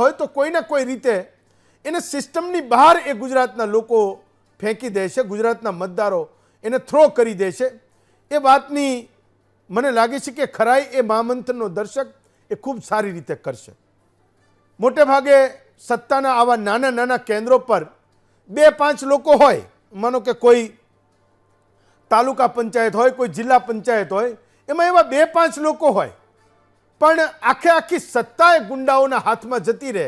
હોય તો કોઈના કોઈ રીતે એને સિસ્ટમની બહાર એ ગુજરાતના લોકો ફેંકી દે છે, ગુજરાતના મતદારો એને થ્રો કરી દે છે. એ વાતની મને લાગે છે કે ખરાઈ એ મહામંથનનો દર્શક એ ખૂબ સારી રીતે કરશે. મોટે ભાગે સત્તાના આવા નાના નાના કેન્દ્રો પર 2-5 લોકો હોય, માનો કે કોઈ તાલુકા પંચાયત હોય, કોઈ જિલ્લા પંચાયત હોય, એમાં એવા 2-5 લોકો હોય, પણ આખી સત્તા એ ગુંડાઓના હાથમાં જતી રહે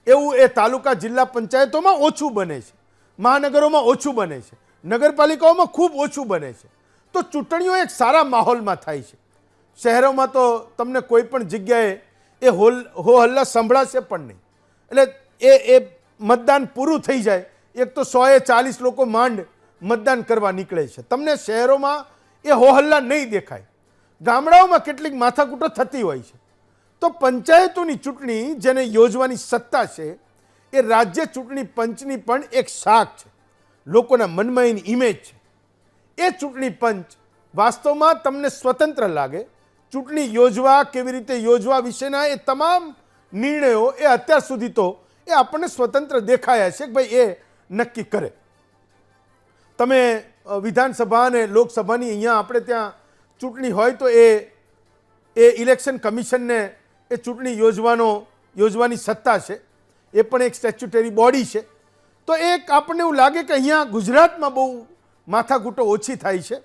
એવું એ તાલુકા જિલ્લા પંચાયતોમાં ઓછું બને છે, મહાનગરોમાં ઓછું બને છે, નગરપાલિકાઓમાં ખૂબ ઓછું બને છે. તો ચૂંટણીઓ એક સારા માહોલમાં થાય છે. શહેરોમાં તો તમને કોઈ પણ જગ્યાએ એ હો હલ્લા સંભળાશે પણ નહીં. એટલે એ મતદાન પૂરું થઈ જાય એક તો 140 લોકો માંડ મતદાન કરવા નીકળે છે. તમને શહેરોમાં એ હો હલ્લા નહીં દેખાય. ગામડાઓમાં કેટલીક માથાકૂટો થતી હોય છે. તો પંચાયતોની ચૂંટણી જેને યોજવાની સત્તા છે એ રાજ્ય ચૂંટણી પંચની પણ એક શાખ છે, લોકોના મનમાં એની ઇમેજ છે. એ ચૂંટણી પંચ વાસ્તવમાં તમને સ્વતંત્ર લાગે, ચૂંટણી યોજવા કેવી રીતે યોજવા વિશેના એ તમામ નિર્ણયો એ અત્યાર સુધી તો એ આપણને સ્વતંત્ર દેખાયા છે કે ભાઈ એ નક્કી કરે. તમે વિધાનસભા અને લોકસભાની અહીંયા આપણે ત્યાં ચૂંટણી હોય તો એ ઇલેક્શન કમિશનને એ ચૂંટણી યોજવાની સત્તા છે, એ પણ એક સ્ટેચ્યુટરી બોડી છે. તો એક આપણને એવું લાગે કે અહીંયા ગુજરાતમાં બહુ માથાકૂટો ઓછી થાય છે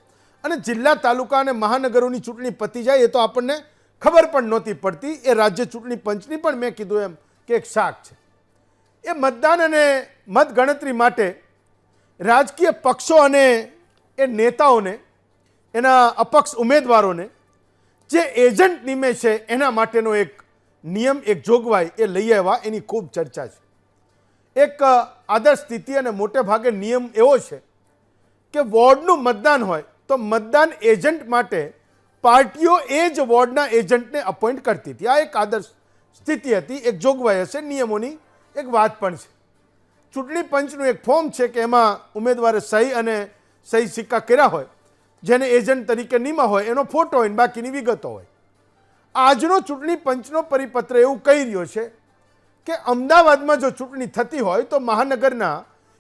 અને જિલ્લા તાલુકા અને મહાનગરોની ચૂંટણી પતી જાય એ તો આપણને ખબર પણ નહોતી પડતી. એ રાજ્ય ચૂંટણી પંચની પણ મેં કીધું એમ કે એક શાખ છે. એ મતદાન અને મતગણતરી માટે રાજકીય પક્ષો અને એ નેતાઓને, એના અપક્ષ ઉમેદવારોને જે એજન્ટ નિમે છે એના માટેનો એક નિયમ, એક જોગવાઈ એ લઈ આવ્યા, એની ખૂબ ચર્ચા છે. એક આદર્શ સ્થિતિ અને મોટે ભાગે નિયમ એવો છે કે વોર્ડનું મતદાન હોય તો મતદાન એજન્ટ માટે પાર્ટીઓ એ જ વોર્ડના એજન્ટને અપોઇન્ટ કરતી હતી. આ એક આદર્શ સ્થિતિ હતી, એક જોગવાઈ હશે, નિયમોની એક વાત પણ છે. ચૂંટણી પંચનું એક ફોર્મ છે કે એમાં ઉમેદવારે સહી અને સહી સિક્કા કર્યા હોય, જેને એજન્ટ તરીકે નિમા હોય એનો ફોટો હોય, બાકીની વિગતો હોય. આજનો ચૂંટણી પંચનો પરિપત્ર એવું કહી રહ્યો છે કે અમદાવાદમાં જો ચૂંટણી થતી હોય તો મહાનગરના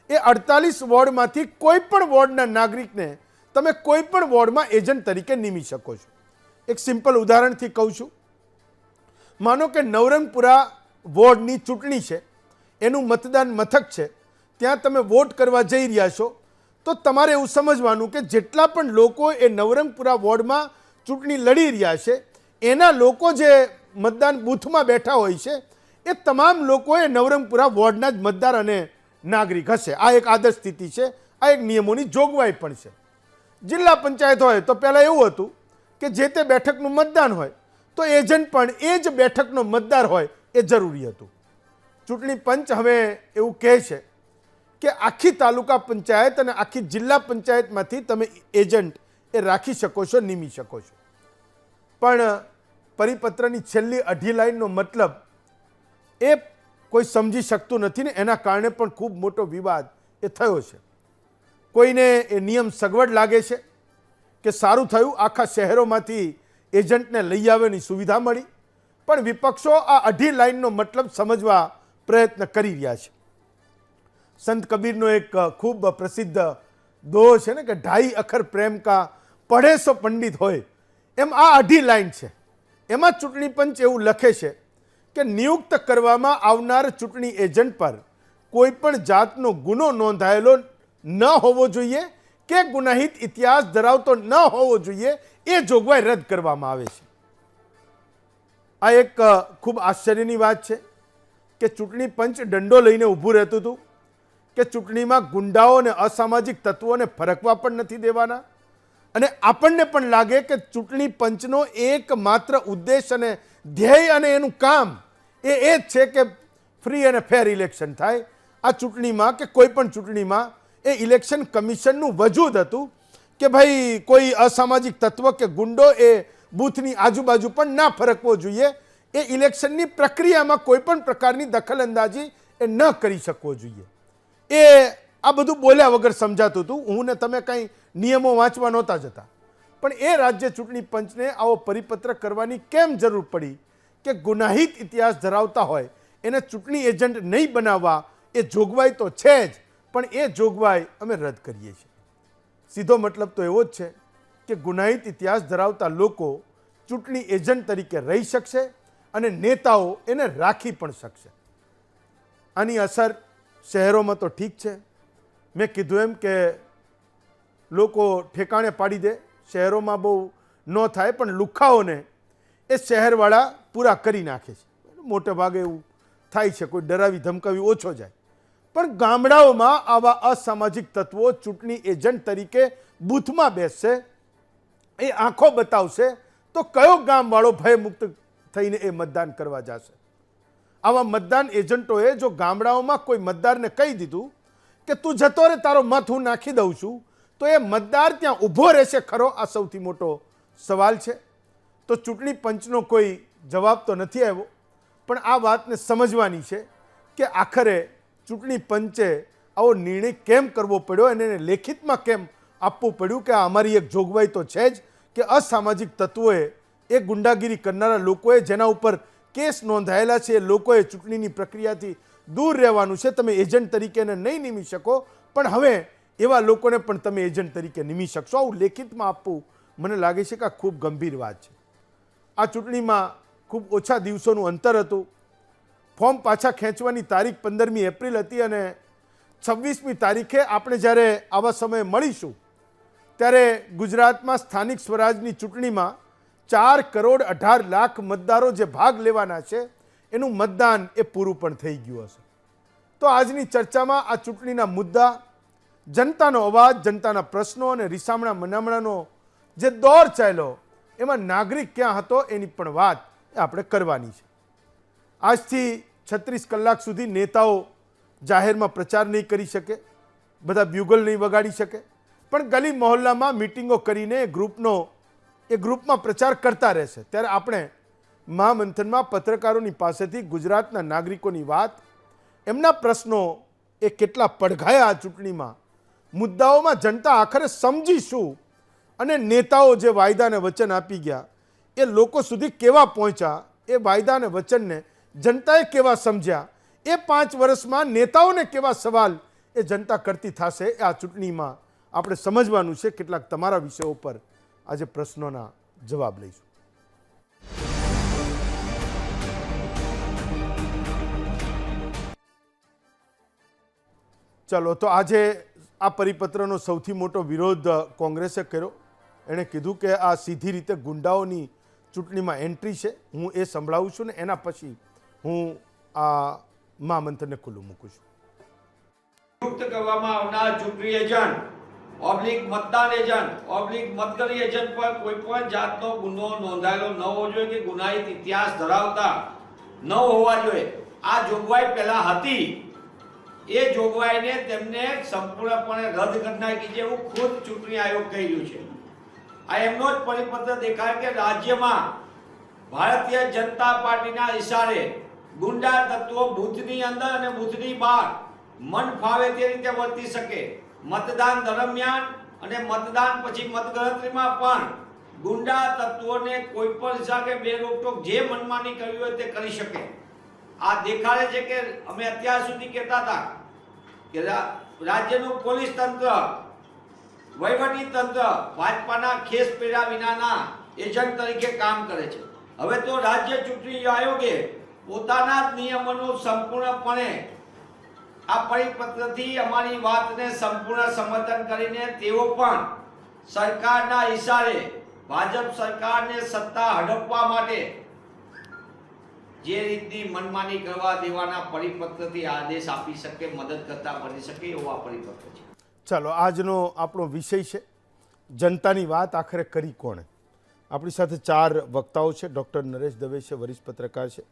એ 48 વોર્ડમાંથી કોઈ પણ વોર્ડના નાગરિકને તમે કોઈ પણ વોર્ડમાં એજન્ટ તરીકે નિમી શકો છો. એક સિમ્પલ ઉદાહરણથી કહું છું. માનો કે નવરંગપુરા વોર્ડની ચૂંટણી છે, એનું મતદાન મથક છે, ત્યાં તમે વોટ કરવા જઈ રહ્યા છો તો તમારે એવું સમજવાનું કે જેટલા પણ લોકો એ નવરંગપુરા વોર્ડમાં ચૂંટણી લડી રહ્યા છે એના લોકો જે મતદાન બૂથમાં બેઠા હોય છે એ તમામ લોકો એ નવરંગપુરા વોર્ડના જ મતદાર અને નાગરિક હશે. આ એક આદર્શ સ્થિતિ છે, આ એક નિયમોની જોગવાઈ પણ છે. જિલ્લા પંચાયત હોય તો પહેલાં એવું હતું કે જે તે બેઠકનું મતદાન હોય તો એજન્ટ પણ એ જ બેઠકનો મતદાર હોય એ જરૂરી હતું. ચૂંટણી પંચ હવે એવું કહે છે કે આખી તાલુકા પંચાયત અને આખી જિલ્લા પંચાયતમાંથી તમે એજન્ટ એ રાખી શકો છો, નિમી શકો છો. પણ પરિપત્રની છેલ્લી 2.5 લાઈનનો મતલબ એ કોઈ સમજી શકતું નથી ને એના કારણે પણ ખૂબ મોટો વિવાદ એ થયો છે. કોઈને એ નિયમ સગવડ લાગે છે કે સારું થયું, આખા શહેરોમાંથી એજન્ટને લઈ આવવાની સુવિધા મળી, પણ વિપક્ષો આ 2.5 લાઈનનો મતલબ સમજવા પ્રયત્ન કરી રહ્યા છે. સંત કબીરનો એક ખૂબ પ્રસિદ્ધ દોહો છે ને કે 2.5 અખર પ્રેમ કા પઢે સો પંડિત હોય, એમ આ 2.5 લાઈન છે. એમાં ચૂંટણી પંચ એવું લખે છે કે નિયુક્ત કરવામાં આવનાર ચૂંટણી એજન્ટ પર કોઈ પણ જાતનો ગુનો નોંધાયેલો ન હોવો જોઈએ કે ગુનાહિત ઇતિહાસ ધરાવતો ન હોવો જોઈએ, એ જોગવાઈ રદ કરવામાં આવે છે. આ એક ખૂબ આશ્ચર્યની વાત છે કે ચૂંટણી પંચ દંડો લઈને ઊભું રહેતું હતું કે ચૂંટણીમાં ગુંડાઓ અને અસામાજિક તત્વોને ફરકવા પણ નથી દેવાના. અને આપણને પણ લાગે કે ચૂંટણી પંચનો એકમાત્ર ઉદ્દેશ અને ધ્યેય અને એનું કામ એ જ છે કે ફ્રી અને ફેર ઇલેક્શન થાય. આ ચૂંટણીમાં કે કોઈ પણ ચૂંટણીમાં એ ઇલેક્શન કમિશનનું વજૂદ હતું કે ભાઈ કોઈ અસામાજિક તત્વ કે ગુંડો એ બૂથની આજુબાજુ પણ ના ફરકવો જોઈએ, એ ઇલેક્શનની પ્રક્રિયામાં કોઈ પણ પ્રકારની દખલઅંદાજી એ ન કરી શકવો જોઈએ. એ આ બધું બોલ્યા વગર સમજાતું હતું. હું ને તમે કંઈ નિયમો વાંચવા નહોતા જતા, પણ એ રાજ્ય ચૂંટણી પંચને આવો પરિપત્ર કરવાની કેમ જરૂર પડી કે ગુનાહિત ઇતિહાસ ધરાવતા હોય એને ચૂંટણી એજન્ટ નહીં બનાવવા એ જોગવાઈ તો છે જ, પણ એ જોગવાઈ અમે રદ કરીએ છીએ. સીધો મતલબ તો એવો જ છે કે ગુનાહિત ઇતિહાસ ધરાવતા લોકો ચૂંટણી એજન્ટ તરીકે રહી શકશે અને નેતાઓ એને રાખી પણ શકશે. આની અસર શહેરોમાં તો ઠીક છે, મેં કીધું એમ કે લોકો ઠેકાણે પાડી દે, શહેરોમાં બહુ ન થાય, પણ લુખ્ખાઓને એ શહેરવાળા પૂરા કરી નાખે છે. મોટે ભાગે એવું થાય છે, કોઈ ડરાવી ધમકાવી ઓછો જાય. પણ ગામડાઓમાં આવા અસામાજિક તત્વો ચૂંટણી એજન્ટ તરીકે બૂથમાં બેસશે, એ આંખો બતાવશે, તો કયો ગામવાળો ભયમુક્ત થઈને એ મતદાન કરવા જશે? આવા મતદાન એજન્ટોએ જો ગામડાઓમાં કોઈ મતદારને કહી દીધું કે તું જતો રે, તારો મત હું નાખી દઉં છું, તો એ મતદાર ત્યાં ઊભો રહેશે ખરો? આ સૌથી મોટો સવાલ છે. તો ચૂંટણી પંચનો કોઈ જવાબ તો નથી આવ્યો, પણ આ વાતને સમજવાની છે કે આખરે ચૂંટણી પંચે આવો નિર્ણય કેમ કરવો પડ્યો અને એને લેખિતમાં કેમ આપવું પડ્યું કે આ અમારી એક જોગવાઈ તો છે જ કે અસામાજિક તત્વોએ, એ ગુંડાગીરી કરનારા લોકોએ, જેના ઉપર કેસ નોંધાયેલા છે, એ લોકોએ ચૂંટણીની પ્રક્રિયાથી દૂર રહેવાનું છે. તમે એજન્ટ તરીકે એને નહીં નિમી શકો, પણ હવે એવા લોકોને પણ તમે એજન્ટ તરીકે નિમી શકશો. આવું લેખિતમાં આપવું મને લાગે છે કે આ ખૂબ ગંભીર વાત છે. આ ચૂંટણીમાં ખૂબ ઓછા દિવસોનું અંતર હતું. ફોર્મ પાછા ખેંચવાની તારીખ 15મી એપ્રિલ હતી અને 26મી તારીખે આપણે જ્યારે આવા સમયે મળીશું ત્યારે ગુજરાતમાં સ્થાનિક સ્વરાજની ચૂંટણીમાં 4,18,00,000 મતદારો જે ભાગ લેવાના છે, એનું મતદાન એ પૂરું પણ થઈ ગયું હશે. તો આજની ચર્ચામાં આ ચૂંટણીના મુદ્દા, જનતાનો અવાજ, જનતાના પ્રશ્નો અને રીસામણા મનામણાનો જે દોર ચાલ્યો, એમાં નાગરિક ક્યાં હતો એની પણ વાત આપણે કરવાની છે. આજથી 36 કલાક સુધી નેતાઓ જાહેરમાં પ્રચાર નહીં કરી શકે, બધા બ્યુગલ નહીં વગાડી શકે, પણ ગલી મહોલ્લામાં મિટિંગો કરીને એ ગ્રુપમાં પ્રચાર કરતા રહેશે. ત્યારે આપણે મહામંથનમાં પત્રકારોની પાસેથી ગુજરાતના નાગરિકોની વાત, એમના પ્રશ્નો એ કેટલા પડઘાયા આ ચૂંટણીમાં, મુદ્દાઓમાં જનતા આખરે સમજી શું અને નેતાઓ જે વાયદા અને વચન આપી ગયા એ લોકો સુધી કેવા પહોંચ્યા, એ વાયદા અને વચનને જનતાએ કેવા સમજ્યા, એ 5 વર્ષમાં નેતાઓને કેવા સવાલ એ જનતા કરતી થશે, એ આ ચૂંટણીમાં આપણે સમજવાનું છે. કેટલાક તમારા વિષયો પર આજે પ્રશ્નોના જવાબ લઈશું. ચલો, તો આજે આ પરિપત્રનો સૌથી મોટો વિરોધ કોંગ્રેસે કર્યો. એણે કીધું કે આ સીધી રીતે ગુંડાઓની ચૂંટણીમાં એન્ટ્રી છે. હું એ સંભળાવું છું ને એના પછી હું આ મહામંથનને ખુલ્લું મૂકું છું. નિયુક્ત કરવામાં આવનાર ચૂંટણી એજન્ટ ઓબ્લિક મતદાન એજન્ટ ઓબ્લિક મતગણતરી એજન્ટ પર કોઈ પણ જાતનો ગુનો નોંધાયેલો ન હોવો જોઈએ કે ગુનાહિત ઇતિહાસ ધરાવતા ન હોવા જોઈએ. આ જોગવાઈ પહેલા હતી, એ જોગવાઈને તેમને સંપૂર્ણપણે રદ કરી નાખી છે એવું ખુદ ચૂંટણી આયોગ કહી રહ્યું છે. આ એમનો જ પરિપત્ર દેખાય કે રાજ્યમાં ભારતીય જનતા પાર્ટીના ઇશારે ગુંડા તત્વો બૂથની અંદર અને બૂથની બહાર મન ફાવે તે રીતે વર્તી શકે. મતદાન દરમિયાન અને મતદાન પછી મતગણતરીમાં પણ ગુંડા તત્વોને કોઈ પણ હિસાબે બે રોકટોક જે મનમાની કરવી હોય તે કરી શકે. આ દેખાડે છે કે અમે અત્યાર સુધી કહેતા હતા કે રાજ્યનું પોલીસ તંત્ર, વહીવટી તંત્ર ભાજપાના ખેસ પહેર્યા વિનાના એજન્ટ તરીકે કામ કરે છે. હવે તો રાજ્ય ચૂંટણી આયોગે પોતાના જ નિયમોનું સંપૂર્ણપણે આ પરિપત્રથી અમારી વાતને સંપૂર્ણ સમર્થન કરીને તેઓ પણ સરકારના ઇશારે ભાજપ સરકારને સત્તા હડપવા માટે જે રીતની મનમાની કરવા દેવાના પરિપત્રથી આદેશ આપી શકે, મદદ કરતા બની શકે એવો આ પરિપત્ર છે. ચાલો, આજનો આપણો વિષય છે જનતાની વાત આખરે કરી કોણે. આપણી સાથે 4 વક્તાઓ છે. ડૉક્ટર નરેશ દવે છે, વરિષ્ઠ પત્રકાર છે.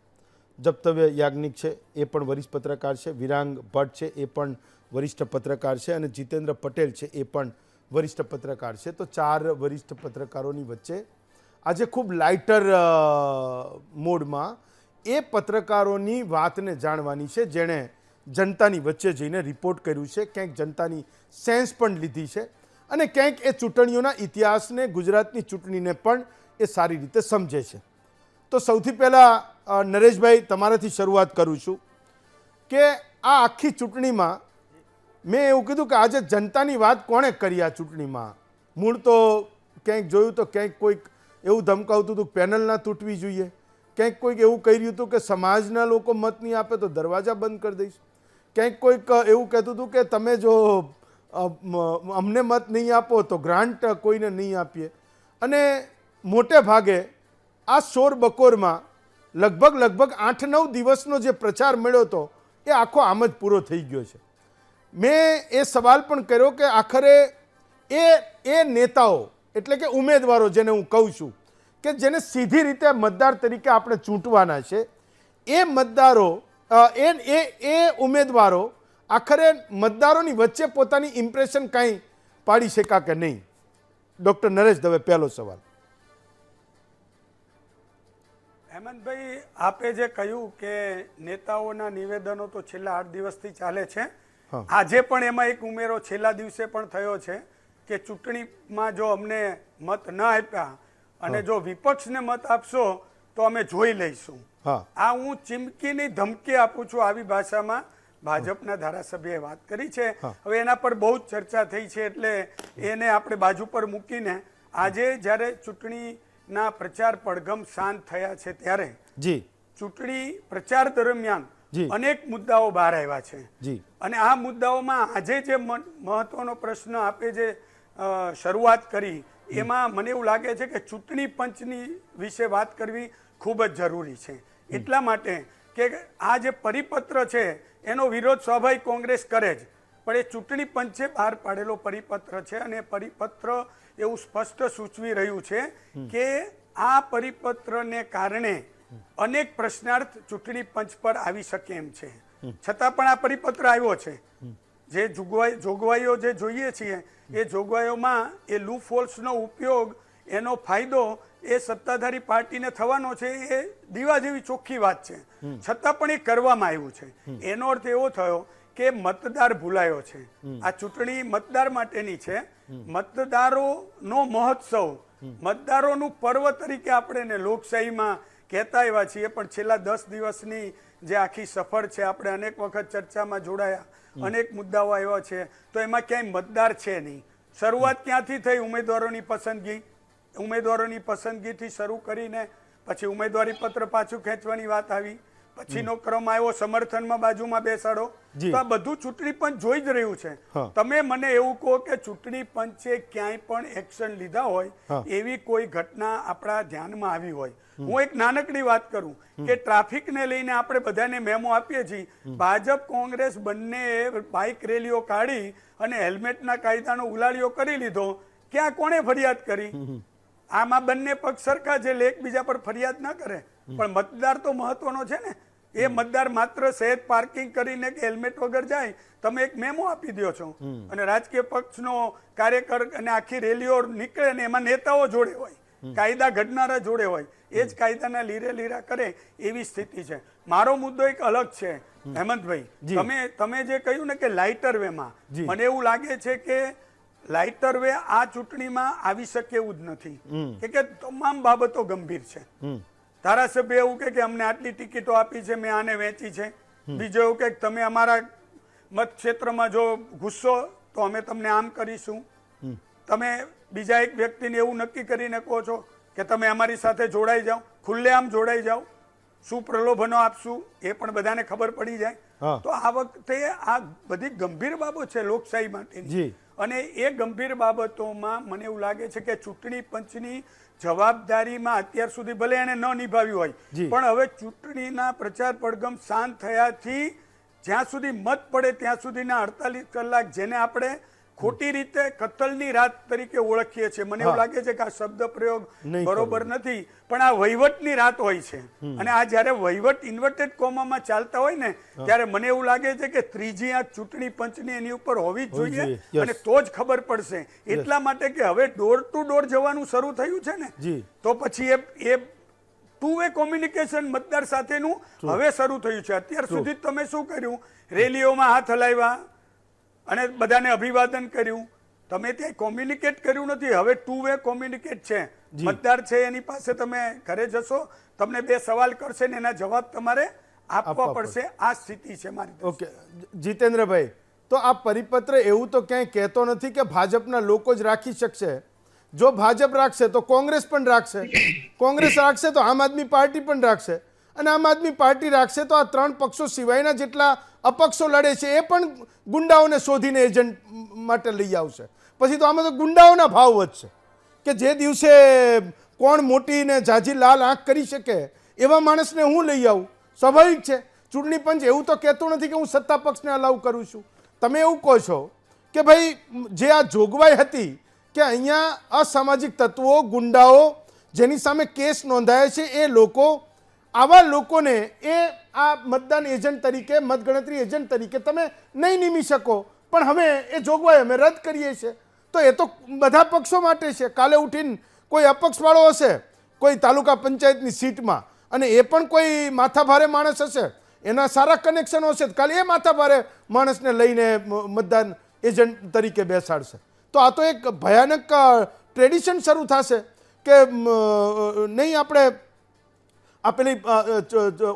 જપ્તવ્ય યાજ્ઞિક છે, એ પણ વરિષ્ઠ પત્રકાર છે. વિરાંગ ભટ્ટ છે, એ પણ વરિષ્ઠ પત્રકાર છે. અને જીતેન્દ્ર પટેલ છે, એ પણ વરિષ્ઠ પત્રકાર છે. તો 4 વરિષ્ઠ પત્રકારોની વચ્ચે આજે ખૂબ લાઇટર મોડમાં એ પત્રકારોની વાતને જાણવાની છે જેણે જનતાની વચ્ચે જઈને રિપોર્ટ કર્યું છે, ક્યાંક જનતાની સેન્સ પણ લીધી છે અને ક્યાંક એ ચૂંટણીઓના ઇતિહાસને, ગુજરાતની ચૂંટણીને પણ એ સારી રીતે સમજે છે. તો સૌથી પહેલાં નરેશભાઈ તમારાથી શરૂઆત કરું છું કે આ આખી ચૂંટણીમાં મેં એવું કીધું કે આજે જનતાની વાત કોણે કરી આ ચૂંટણીમાં? મૂળ તો ક્યાંક જોયું તો ક્યાંક કોઈક એવું ધમકાવતું હતું કે પેનલ ના તૂટવી જોઈએ, ક્યાંક કોઈક એવું કહ્યું હતું કે સમાજના લોકો મત નહીં આપે તો દરવાજા બંધ કરી દઈશ, ક્યાંક કોઈક એવું કહેતું હતું કે તમે જો અમને મત નહીં આપો તો ગ્રાન્ટ કોઈને નહીં આપીએ. અને મોટે ભાગે આ શોર બકોરમાં લગભગ 8-9 દિવસનો જે પ્રચાર મળ્યો હતો એ આખો આમ જ પૂરો થઈ ગયો છે. મેં એ સવાલ પણ કર્યો કે આખરે એ નેતાઓ એટલે કે ઉમેદવારો જેને હું કહું છું કે જેને સીધી રીતે મતદાર તરીકે આપણે ચૂંટવાના છે, એ મતદારો એ ઉમેદવારો આખરે મતદારોની વચ્ચે પોતાની ઇમ્પ્રેશન કાંઈ પાડી શકા કે નહીં? ડૉક્ટર નરેશ દવે, પહેલો સવાલ. હેમંતભાઈ, આપે જે કહ્યું કે નેતાઓના નિવેદનો તો છેલ્લા 8 દિવસથી ચાલે છે, આજે પણ એમાં એક ઉમેરો છેલ્લા દિવસે પણ થયો છે કે ચૂંટણીમાં જો અમને મત ન આપ્યા અને જો વિપક્ષને મત આપશો તો અમે જોઈ લઈશું. આ હું ચીમકીની ધમકી આપું છું, આવી ભાષામાં ભાજપના ધારાસભ્યએ વાત કરી છે. હવે એના પર બહુ જ ચર્ચા થઈ છે એટલે એને આપણે બાજુ પર મૂકીને આજે જ્યારે ચૂંટણીના પ્રચાર પડઘમ શાંત થયા છે ત્યારે ચૂંટણી પ્રચાર દરમિયાન અનેક મુદ્દાઓ બહાર આવ્યા છે અને આ મુદ્દાઓમાં આજે જે મહત્વનો પ્રશ્ન આપે જે શરૂઆત કરી એમાં મને એવું લાગે છે કે ચૂંટણી પંચની વિશે વાત કરવી ખૂબ જ જરૂરી છે. એટલા માટે કે આ જે પરિપત્ર છે એનો વિરોધ સ્વાભાવિક કોંગ્રેસ કરે જ, પણ એ ચૂંટણી પંચે બહાર પાડેલો પરિપત્ર છે અને પરિપત્ર એવું સ્પષ્ટ સૂચવી રહ્યું છે કે આ પરિપત્રને કારણે અનેક પ્રશ્નાર્થ ચૂંટણી પંચ પર આવી શકે એમ છે. છતાં પણ આ પરિપત્ર આવ્યો છે. જે જોગવાઈઓ જે જોઈએ છીએ એ જોગવાઈઓમાં એ લૂપ હોલ્સનો ઉપયોગ, એનો ફાયદો એ સત્તાધારી પાર્ટીને થવાનો છે, એ દીવા જેવી ચોખ્ખી વાત છે. છતાં પણ એ કરવામાં આવ્યું છે. એનો અર્થ એવો થયો કે મતદાર ભૂલાયો છે. આ ચૂંટણી મતદાર માટેની છે. મતદારોનો મહોત્સવ, મતદારોનું પર્વ તરીકે આપણે એને લોકશાહીમાં કહેતા આવ્યા છીએ, પણ છેલ્લા 10 દિવસની જે આખી સફર છે, આપણે અનેક વખત ચર્ચામાં જોડાયા, અનેક મુદ્દાઓ આવ્યા છે, તો એમાં ક્યાંય મતદાર છે નહીં. શરૂઆત ક્યાંથી થઈ? ઉમેદવારોની પસંદગીથી શરૂ કરીને પછી ઉમેદવારી પત્ર પાછું ખેંચવાની વાત આવી, પછીનો ક્રમ આવ્યો સમર્થનમાં બાજુમાં બેસાડો. તો આ બધું ચૂંટણી પંચ જોઈ જ રહ્યું છે. તમે મને એવું કહો કે ચૂંટણી પંચે ક્યાંય પણ એક્શન લીધા હોય એવી કોઈ ઘટના આપણા ધ્યાનમાં આવી હોય? હું એક નાનકડી વાત કરું કે ટ્રાફિકને લઈને આપણે બધાને મેમો આપીએ છીએ. ભાજપ કોંગ્રેસ બંને બાઇક રેલીઓ કાઢી અને હેલ્મેટના કાયદાનો ઉલાળ્યો કરી લીધો. ક્યાં કોણે ફરિયાદ કરી? આમાં બંને પક્ષ સરખા છે, એકબીજા પર ફરિયાદ ના કરે, પણ મતદાર તો મહત્વનો છે ને. એ મતદાર માત્ર સહેજ પાર્કિંગ કરીને કે હેલ્મેટ વગર જાય, તમે એક મેમો આપી દો છો અને રાજકીય પક્ષનો કાર્યકર અને આખી રેલીઓ નીકળે ને એમાં નેતાઓ જોડે હોય, કાયદા ઘડનારા જોડે હોય, એ જ કાયદાના લીરા કરે એવી સ્થિતિ છે. મારો મુદ્દો એક અલગ છે હેમંતભાઈ. તમે જે કહ્યું ને કે લાઇટર વેમાં, મને એવું લાગે છે કે લાઇટર વે આ ચૂંટણીમાં આવી શકે એવું જ નથી કે તમામ બાબતો ગંભીર છે. ધારાસભ્ય એવું કે અમને આટલી ટિકિટો આપી છે, મેં આને વેચી છે. બીજો એવું કે તમે અમારા મત ક્ષેત્રમાં જો ઘૂસશો તો અમે તમને આમ કરીશું. તમે બીજા એક વ્યક્તિને એવું નક્કી કરીને કહો છો કે તમે અમારી સાથે જોડાઈ જાઓ, ખુલ્લેઆમ જોડાઈ જાઓ, શું પ્રલોભનો આપશું એ પણ બધાને ખબર પડી જાય. તો આ વખતે આ બધી ગંભીર બાબત છે લોકશાહી માટેની, અને એ ગંભીર બાબતોમાં મને એવું લાગે છે કે ચૂંટણી પંચની જવાબદારીમાં અત્યાર સુધી ભલે એને ન નિભાવ્યું હોય, પણ હવે ચૂંટણીના પ્રચાર પડઘમ શાંત થયાથી જ્યાં સુધી મત પડે ત્યાં સુધીના 48 કલાક જેને આપણે ખોટી રીતે કતલની રાત તરીકે ઓળખીએ છીએ, મને એવું લાગે છે કે આ શબ્દ પ્રયોગ બરોબર નથી, પણ આ વહીવટની રાત હોય છે. અને આ જ્યારે વહીવટ ઇન્વર્ટેડ કોમામાં ચાલતા હોય ને ત્યારે મને એવું લાગે છે કે ત્રીજી આંખ ચૂંટણી પંચની એની ઉપર હોવી જ જોઈએ અને તો જ ખબર પડશે. એટલા માટે કે હવે ડોર ટુ ડોર જવાનું શરૂ થયું છે ને, તો પછી એ ટુ વે કોમ્યુનિકેશન મતદાર સાથેનું હવે શરૂ થયું છે. અત્યાર સુધી તમે શું કર્યું? રેલીઓમાં હાથ હલાવ્યા અને બધાને અભિવાદન કર્યું, તમે ત્યાં કોમ્યુનિકેટ કર્યું નથી. હવે 2 વે કોમ્યુનિકેટ છે. મતદાર છે એની પાસે તમે ઘરે જશો, તમને 2 સવાલ કરશે ને એના જવાબ તમારે આપવા પડશે. આ સ્થિતિ છે મારી. ઓકે જીતેન્દ્રભાઈ, તો આ પરિપત્ર એવું તો ક્યાંય કહેતો નથી કે ભાજપના લોકો જ રાખી શકશે. જો ભાજપ રાખશે તો કોંગ્રેસ પણ રાખશે, કોંગ્રેસ રાખશે તો આમ આદમી પાર્ટી પણ રાખશે, અને આમ આદમી પાર્ટી રાખશે તો આ 3 પક્ષો સિવાયના જેટલા અપક્ષો લડે છે એ પણ ગુંડાઓને શોધીને એજન્ટ માટે લઈ આવશે. પછી તો આમાં તો ગુંડાઓના ભાવ વધશે કે જે દિવસે કોણ મોટીને ઝાઝી લાલ આંખ કરી શકે એવા માણસને હું લઈ આવું. સ્વાભાવિક છે. ચૂંટણી પંચ એવું તો કહેતું નથી કે હું સત્તા પક્ષને અલાઉ કરું છું. તમે એવું કહો છો કે ભાઈ જે આ જોગવાઈ હતી કે અહીંયા અસામાજિક તત્વો, ગુંડાઓ જેની સામે કેસ નોંધાયા છે એ લોકો, આવા લોકોને એ આ મતદાન એજન્ટ તરીકે, મતગણતરી એજન્ટ તરીકે તમે નહીં નિમી શકો. પણ હવે એ જોગવાઈ અમે રદ કરીએ છીએ. તો એ તો બધા પક્ષો માટે છે. કાલે ઉઠીને કોઈ અપક્ષવાળો હશે કોઈ તાલુકા પંચાયતની સીટમાં, અને એ પણ કોઈ માથાભારે માણસ હશે, એના સારા કનેક્શનો હશે, કાલે એ માથાભારે માણસને લઈને મતદાન એજન્ટ તરીકે બેસાડશે. તો આ તો એક ભયાનક ટ્રેડિશન શરૂ થશે કે નહીં આપણે આ પેલી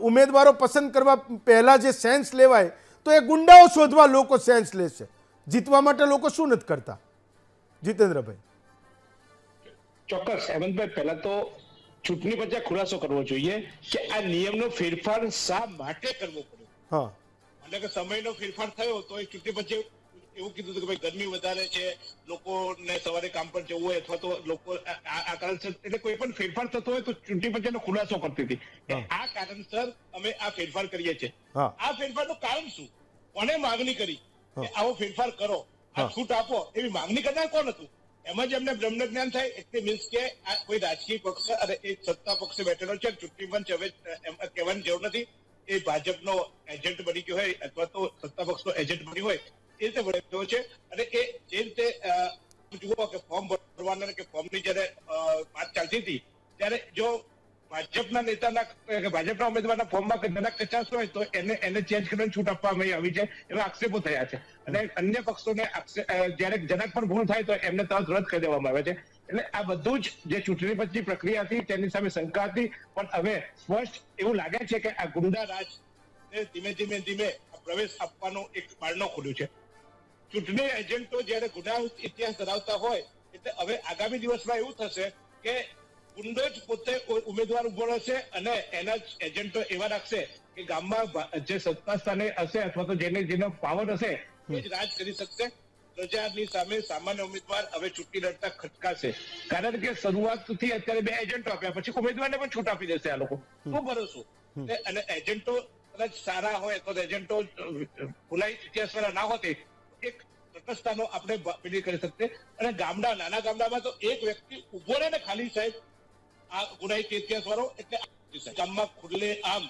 ઉમેદવારો પસંદ કરવા પહેલાં જે સેન્સ લેવાય તો એ ગુંડાઓ શોધવા લોકો સેન્સ લેશે. જીતવા માટે લોકો શું નથી કરતા? જીતેન્દ્રભાઈ. ચોક્કસ હેમંતભાઈ, પહેલા તો ચૂંટણી પંચે ખુલાસો કરવો જોઈએ કે આ નિયમનો ફેરફાર શા માટે કરવો પડ્યો. હા, એટલે કે સમયનો ફેરફાર થયો તો એ ચૂંટણી પંચે એવું કીધું હતું કે ભાઈ ગરમી વધારે છે, લોકોને સવારે કામ પર જવું હોય અથવા તો લોકો આ કારણસર, એટલે કોઈ પણ ફેરફાર થતો હોય તો ચૂંટણી પંચનો ખુલાસો કરતી હતી કે આ કારણસર અમે આ ફેરફાર કરીએ છીએ. આ ફેરફારનું કારણ શું, કોને માંગણી કરી કે આવો ફેરફાર કરો, આ છૂટ આપો, એવી માંગણી કરનાર કોણ હતું? એમાં જ એમને બ્રહ્મ જ્ઞાન થાય. એટલે મીન્સ કે આ કોઈ રાજકીય પક્ષ અને એક સત્તા પક્ષે બેઠેલો છે. ચૂંટણી પંચ હવે એમાં કહેવાની જરૂર નથી એ ભાજપનો એજન્ટ બની ગયો હોય અથવા તો સત્તા પક્ષનો એજન્ટ બની હોય એ રીતે વળ્યો છે. અને એ જે રીતે જુઓ કે ફોર્મ ભરવાના કે ફોર્મની જયારે વાત ચાલતી હતી ત્યારે જો ભાજપના નેતાના કે ભાજપના ઉમેદવારના ફોર્મમાં જરાક કચાશ હોય તો એને ચેન્જ કરવાની છૂટ આપવામાં આવી છે, એવા આક્ષેપો થયા છે. અને અન્ય પક્ષોને જયારે જરાક પણ ભૂલ થાય તો એમને તરત રદ કરી દેવામાં આવે છે. એટલે આ બધું જ જે ચૂંટણી પંચની પ્રક્રિયા હતી તેની સામે શંકા હતી, પણ હવે સ્પષ્ટ એવું લાગે છે કે આ ગુંડા રાજ ધીમે ધીમે પ્રવેશ આપવાનું એક બારણું ખુલ્યું છે. ચૂંટણી એજન્ટો જયારે ગુના ઇતિહાસ ધરાવતા હોય એટલે હવે આગામી દિવસમાં એવું થશે કે ગુંડો જ પોતે ઉમેદવાર ઉભો રહેશે અને એના જ એજન્ટો એવા રાખશે કે ગામમાં જે સત્તા સ્થાને હશે અથવા તો જેનો પાવર હશે એ જ રાજ કરી શકશે. પ્રજાની સામે સામાન્ય ઉમેદવાર હવે ચૂંટણી લડતા ખટકાશે. કારણ કે શરૂઆતથી અત્યારે 2 એજન્ટો આપ્યા, પછી ઉમેદવારને પણ છૂટ આપી દેશે આ લોકો. શું ભરોસો? અને એજન્ટો કદાચ સારા હોય તો એજન્ટો ભૂલાઈ ઇતિહાસવાળા ના હોતે એક તટસ્થતાનો આપણે પેલી કરી શકતે. અને નાના ગામડામાં તો એક વ્યક્તિ ઉભો રહે ને ખાલી સાહેબ આ ગુનાહિત ઇતિહાસ વાળો, એટલે ગામમાં ખુલ્લે આમ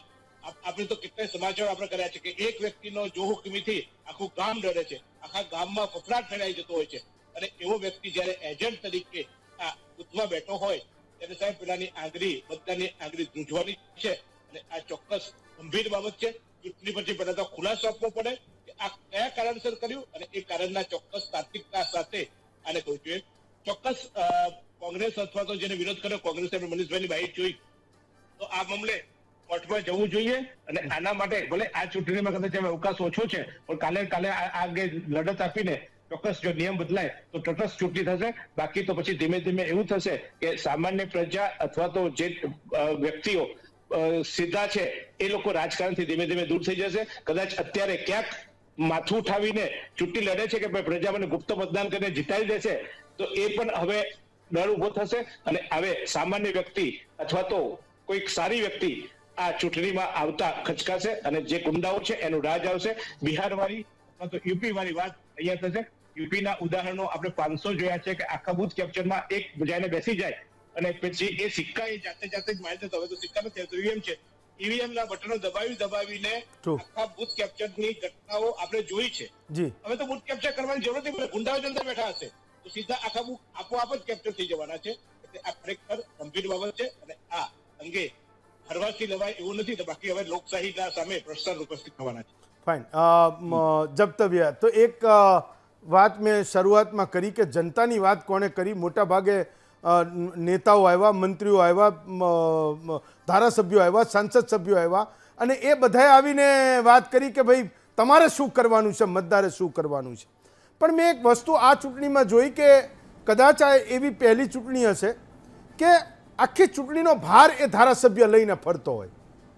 આપણે તો કેટલાય સમાચાર આપણે કર્યા છે કે એક વ્યક્તિનો જો હુકમીથી આખું ગામ ડરે છે, આખા ગામમાં ફફડાટ ફેલાઈ જતો હોય છે. અને એવો વ્યક્તિ જયારે એજન્ટ તરીકે આ બુથમાં બેઠો હોય ત્યારે સાહેબ પેલાની આંગળી બધાની આંગળી ધ્રુજવાની છે. અને આ ચોક્કસ ગંભીર બાબત છે. ચૂંટણી પછી પહેલા તો ખુલાસો આપવો પડે કે આ કયા કારણસર કર્યું અને એ કારણના ચોક્કસ તાર્કિકતા સાથે આને કહ્યું જોઈએ. ચોક્કસ કોંગ્રેસ અથવા તો જેને વિરોધ કર્યો કોંગ્રેસે મનીષભાઈની બાઈટ જોઈ તો આ મામલે કોર્ટમાં જવું જોઈએ. અને આના માટે ભલે આ ચૂંટણીમાં કદાચ અવકાશ ઓછો છે પણ કાલે આ અંગે લડત આપીને ચોક્કસ જો નિયમ બદલાય તો તટસ્થ ચૂંટણી થશે. બાકી તો પછી ધીમે એવું થશે કે સામાન્ય પ્રજા અથવા તો જે વ્યક્તિઓ સીધા છે એ લોકો રાજકારણથી ધીમે દૂર થઈ જશે. કદાચ અત્યારે ક્યાંક માથું ઉઠાવીને ચૂંટણી લડે છે કે ભાઈ પ્રજા મને ગુપ્ત મતદાન કરીને જીતાડી દેશે, તો એ પણ હવે ડર ઉભો થશે. અને હવે સામાન્ય વ્યક્તિ અથવા તો કોઈક સારી વ્યક્તિ આ ચૂંટણીમાં આવતા ખચકાશે અને જે ગુંડાઓ છે એનું રાજ આવશે. બિહાર વાળી અથવા તો યુપી વાળી વાત અહીંયા થશે. યુપીના ઉદાહરણો આપણે 500 જોયા છે કે આખા બુથ કેપ્ચરમાં એક જઈને બેસી જાય અને પછી એ સિક્કા એ જાતે જ મારી દેતો. હવે તો સિક્કા નથી, તો ઈવીએમ છે. ઈવીએમ ના બટનો દબાવીને આખા બુથ કેપ્ચરની ઘટનાઓ આપણે જોઈ છે. હવે તો બુથ કેપ્ચર કરવાની જરૂર નથી, ગુંડાઓ જ અંદર બેઠા હશે તો સીધા આખા બુથ આપોઆપ જ કેપ્ચર થઈ જવાના છે. એટલે આ ખરેખર ગંભીર બાબત છે અને આ અંગે હરવાથી લેવાય એવું નથી. તો બાકી હવે લોકશાહીના સામે પ્રશ્ન ઉપસ્થિત થવાના છે. ફાઇન. જપ્તવ્ય તો એક વાત મેં શરૂઆતમાં કરી કે જનતાની વાત કોણે કરી, મોટા ભાગે નેતાઓ આવ્યા, મંત્રીઓ આવ્યા, ધારાસભ્યો આવ્યા, સાંસદ સભ્યો આવ્યા અને એ બધાએ આવીને વાત કરી કે ભાઈ તમારે શું કરવાનું છે, મતદારે શું કરવાનું છે. પણ મેં એક વસ્તુ આ ચૂંટણીમાં જોઈ કે કદાચ આ એવી પહેલી ચૂંટણી હશે કે આખી ચૂંટણીનો ભાર એ ધારાસભ્ય લઈને ફરતો હોય.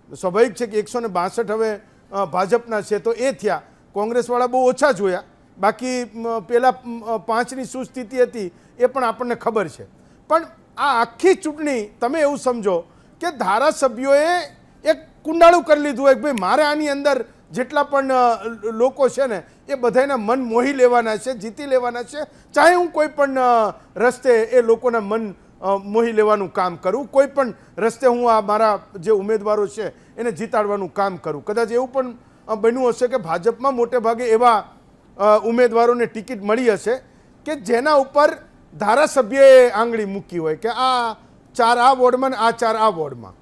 સ્વાભાવિક છે કે 162 હવે ભાજપના છે તો એ થયા, કોંગ્રેસવાળા બહુ ઓછા જોયા, બાકી પેલા 5ની શું સ્થિતિ હતી એ પણ આપણને ખબર છે. પણ આ આખી ચૂંટણી તમે એવું સમજો કે ધારાસભ્યોએ એક કુંડાળું કરી લીધું હોય કે ભાઈ મારે આની અંદર જેટલા પણ લોકો છે ને એ બધાના મન મોહી લેવાના છે, જીતી લેવાના છે, ચાહે હું કોઈ પણ રસ્તે એ લોકોના મન મોહી લેવાનું કામ કરું, કોઈ પણ રસ્તે હું આ મારા જે ઉમેદવારો છે એને જીતાડવાનું કામ કરું. કદાચ એવું પણ બન્યું હશે કે ભાજપમાં મોટે ભાગે એવા ઉમેદવારોને ટિકિટ મળી હશે કે જેના ઉપર ધારાસભ્યએ આંગળી મૂકી હોય કે આ 4 આ વોર્ડમાં ને આ 4 આ વોર્ડમાં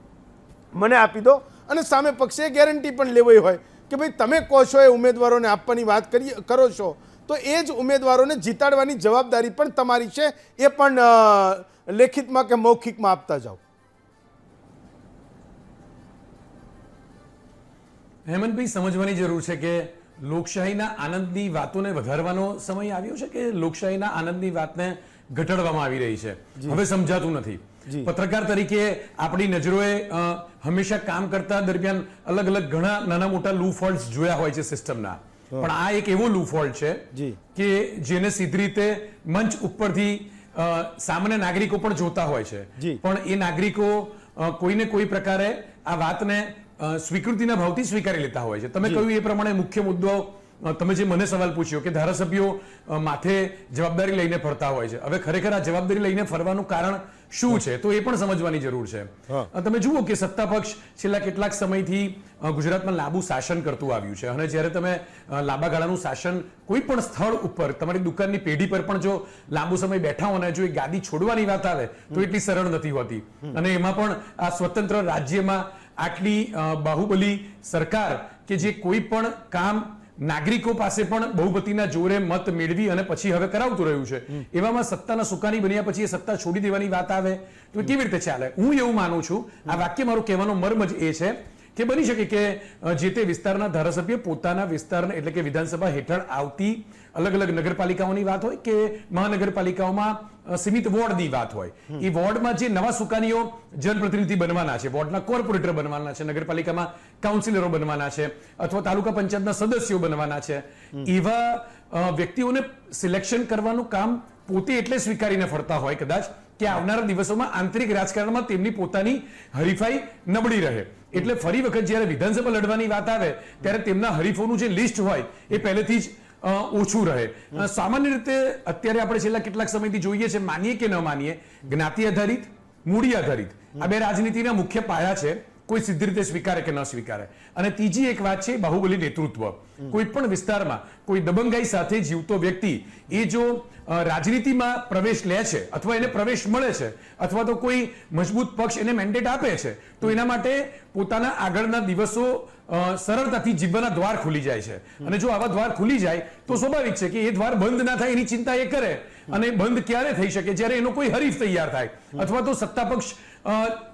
મને આપી દો, અને સામે પક્ષે ગેરંટી પણ લેવી હોય કે ભાઈ તમે કહો છો એ ઉમેદવારોને આપવાની વાત કરો છો તો એ જ ઉમેદવારોને જીતાડવાની જવાબદારી પણ તમારી છે, એ પણ લેખિતમાં કે મૌખિકમાં આપતા જાઓ. હેમંતભાઈ, સમજવાની જરૂર છે કે લોકશાહીના આનંદની વાતોને વધારવાનો સમય આવ્યો છે કે લોકશાહીના આનંદની વાતને ઘટાડવામાં આવી રહી છે, હવે સમજાતું નથી. પત્રકાર તરીકે આપણી નજરોએ હંમેશા કામ કરતા દરમિયાન અલગ અલગ ઘણા નાના મોટા લૂફોલ્ટ્સ જોયા હોય છે સિસ્ટમના, પણ આ એક એવો લૂફોલ્ટ છે કે જેને સીધી રીતે મંચ ઉપરથી સામાન્ય નાગરિકો પણ જોતા હોય છે, પણ એ નાગરિકો કોઈને કોઈ પ્રકારે આ વાતને સ્વીકૃતિના ભાવથી સ્વીકારી લેતા હોય છે. તમે કહ્યું એ પ્રમાણે મુખ્ય મુદ્દો તમે જે મને સવાલ પૂછ્યો કે ધારાસભ્યો માથે જવાબદારી લઈને ફરતા હોય છે, હવે ખરેખર આ જવાબદારી લઈને ફરવાનું કારણ શું છે તો એ પણ સમજવાની જરૂર છે. તમે જુઓ કે સત્તા પક્ષ છેલ્લા કેટલાક સમયથી ગુજરાતમાં લાંબુ શાસન કરતું આવ્યું છે, અને જ્યારે તમે લાંબા ગાળાનું શાસન કોઈ પણ સ્થળ ઉપર તમારી દુકાનની પેઢી પર પણ જો લાંબુ સમય બેઠા હો ને જો એ ગાદી છોડવાની વાત આવે તો એટલી સરળ નથી હોતી, અને એમાં પણ આ સ્વતંત્ર રાજ્યમાં આટલી બાહુબલી સરકાર કે જે કોઈ પણ કામ નાગરિકો પાસે પણ બહુમતીના જોરે મત મેળવી અને પછી હવે કરાવતું રહ્યું છે, એવામાં સત્તાના સુકાની બન્યા પછી એ સત્તા છોડી દેવાની વાત આવે તો કેવી રીતે ચાલે? હું એવું માનું છું, આ વાક્ય મારો કહેવાનો મર્મ જ એ છે કે બની શકે કે જે તે વિસ્તારના ધારાસભ્ય પોતાના વિસ્તારના એટલે કે વિધાનસભા હેઠળ આવતી અલગ અલગ નગરપાલિકાઓની વાત હોય કે મહાનગરપાલિકાઓમાં સીમિત વોર્ડની વાત હોય, એ વોર્ડમાં જે નવા સુકાનીઓ જનપ્રતિનિધિ બનવાના છે, વોર્ડના કોર્પોરેટર બનવાના છે, નગરપાલિકામાં કાઉન્સિલરો બનવાના છે અથવા તાલુકા પંચાયતના સદસ્યો બનવાના છે, એવા વ્યક્તિઓને સિલેક્શન કરવાનું કામ પોતે એટલે સ્વીકારીને ફરતા હોય કદાચ કે આવનારા દિવસોમાં આંતરિક રાજકારણમાં તેમની પોતાની હરીફાઈ નબળી રહે, એટલે ફરી વખત જ્યારે વિધાનસભા લડવાની વાત આવે ત્યારે તેમના હરીફોનું જે લિસ્ટ હોય એ પહેલેથી જ ઓછું રહે. સામાન્ય રીતે અત્યારે આપણે છેલ્લા કેટલાક સમયથી જોઈએ છે, માનીએ કે ન માનીએ, જ્ઞાતિ આધારિત, મૂડી આધારિત આ બે રાજનીતિના મુખ્ય પાયા છે, કોઈ સીધી રીતે સ્વીકારે કે ન સ્વીકારે. અને ત્રીજી એક વાત છે બાહુબલી નેતૃત્વ. કોઈ પણ વિસ્તારમાં કોઈ દબંગાઈ સાથે જીવતો વ્યક્તિ એ જો રાજનીતિમાં પ્રવેશ લે છે અથવા એને પ્રવેશ મળે છે અથવા તો કોઈ મજબૂત પક્ષ એને મેન્ડેટ આપે છે તો એના માટે પોતાના આગળના દિવસો સરળતાથી જીવવાના દ્વાર ખુલી જાય છે, અને જો આવા દ્વાર ખુલી જાય તો સ્વાભાવિક છે કે એ દ્વાર બંધ ના થાય એની ચિંતા એ કરે, અને બંધ ક્યારે થઈ શકે? જ્યારે એનો કોઈ હરીફ તૈયાર થાય અથવા તો સત્તા પક્ષ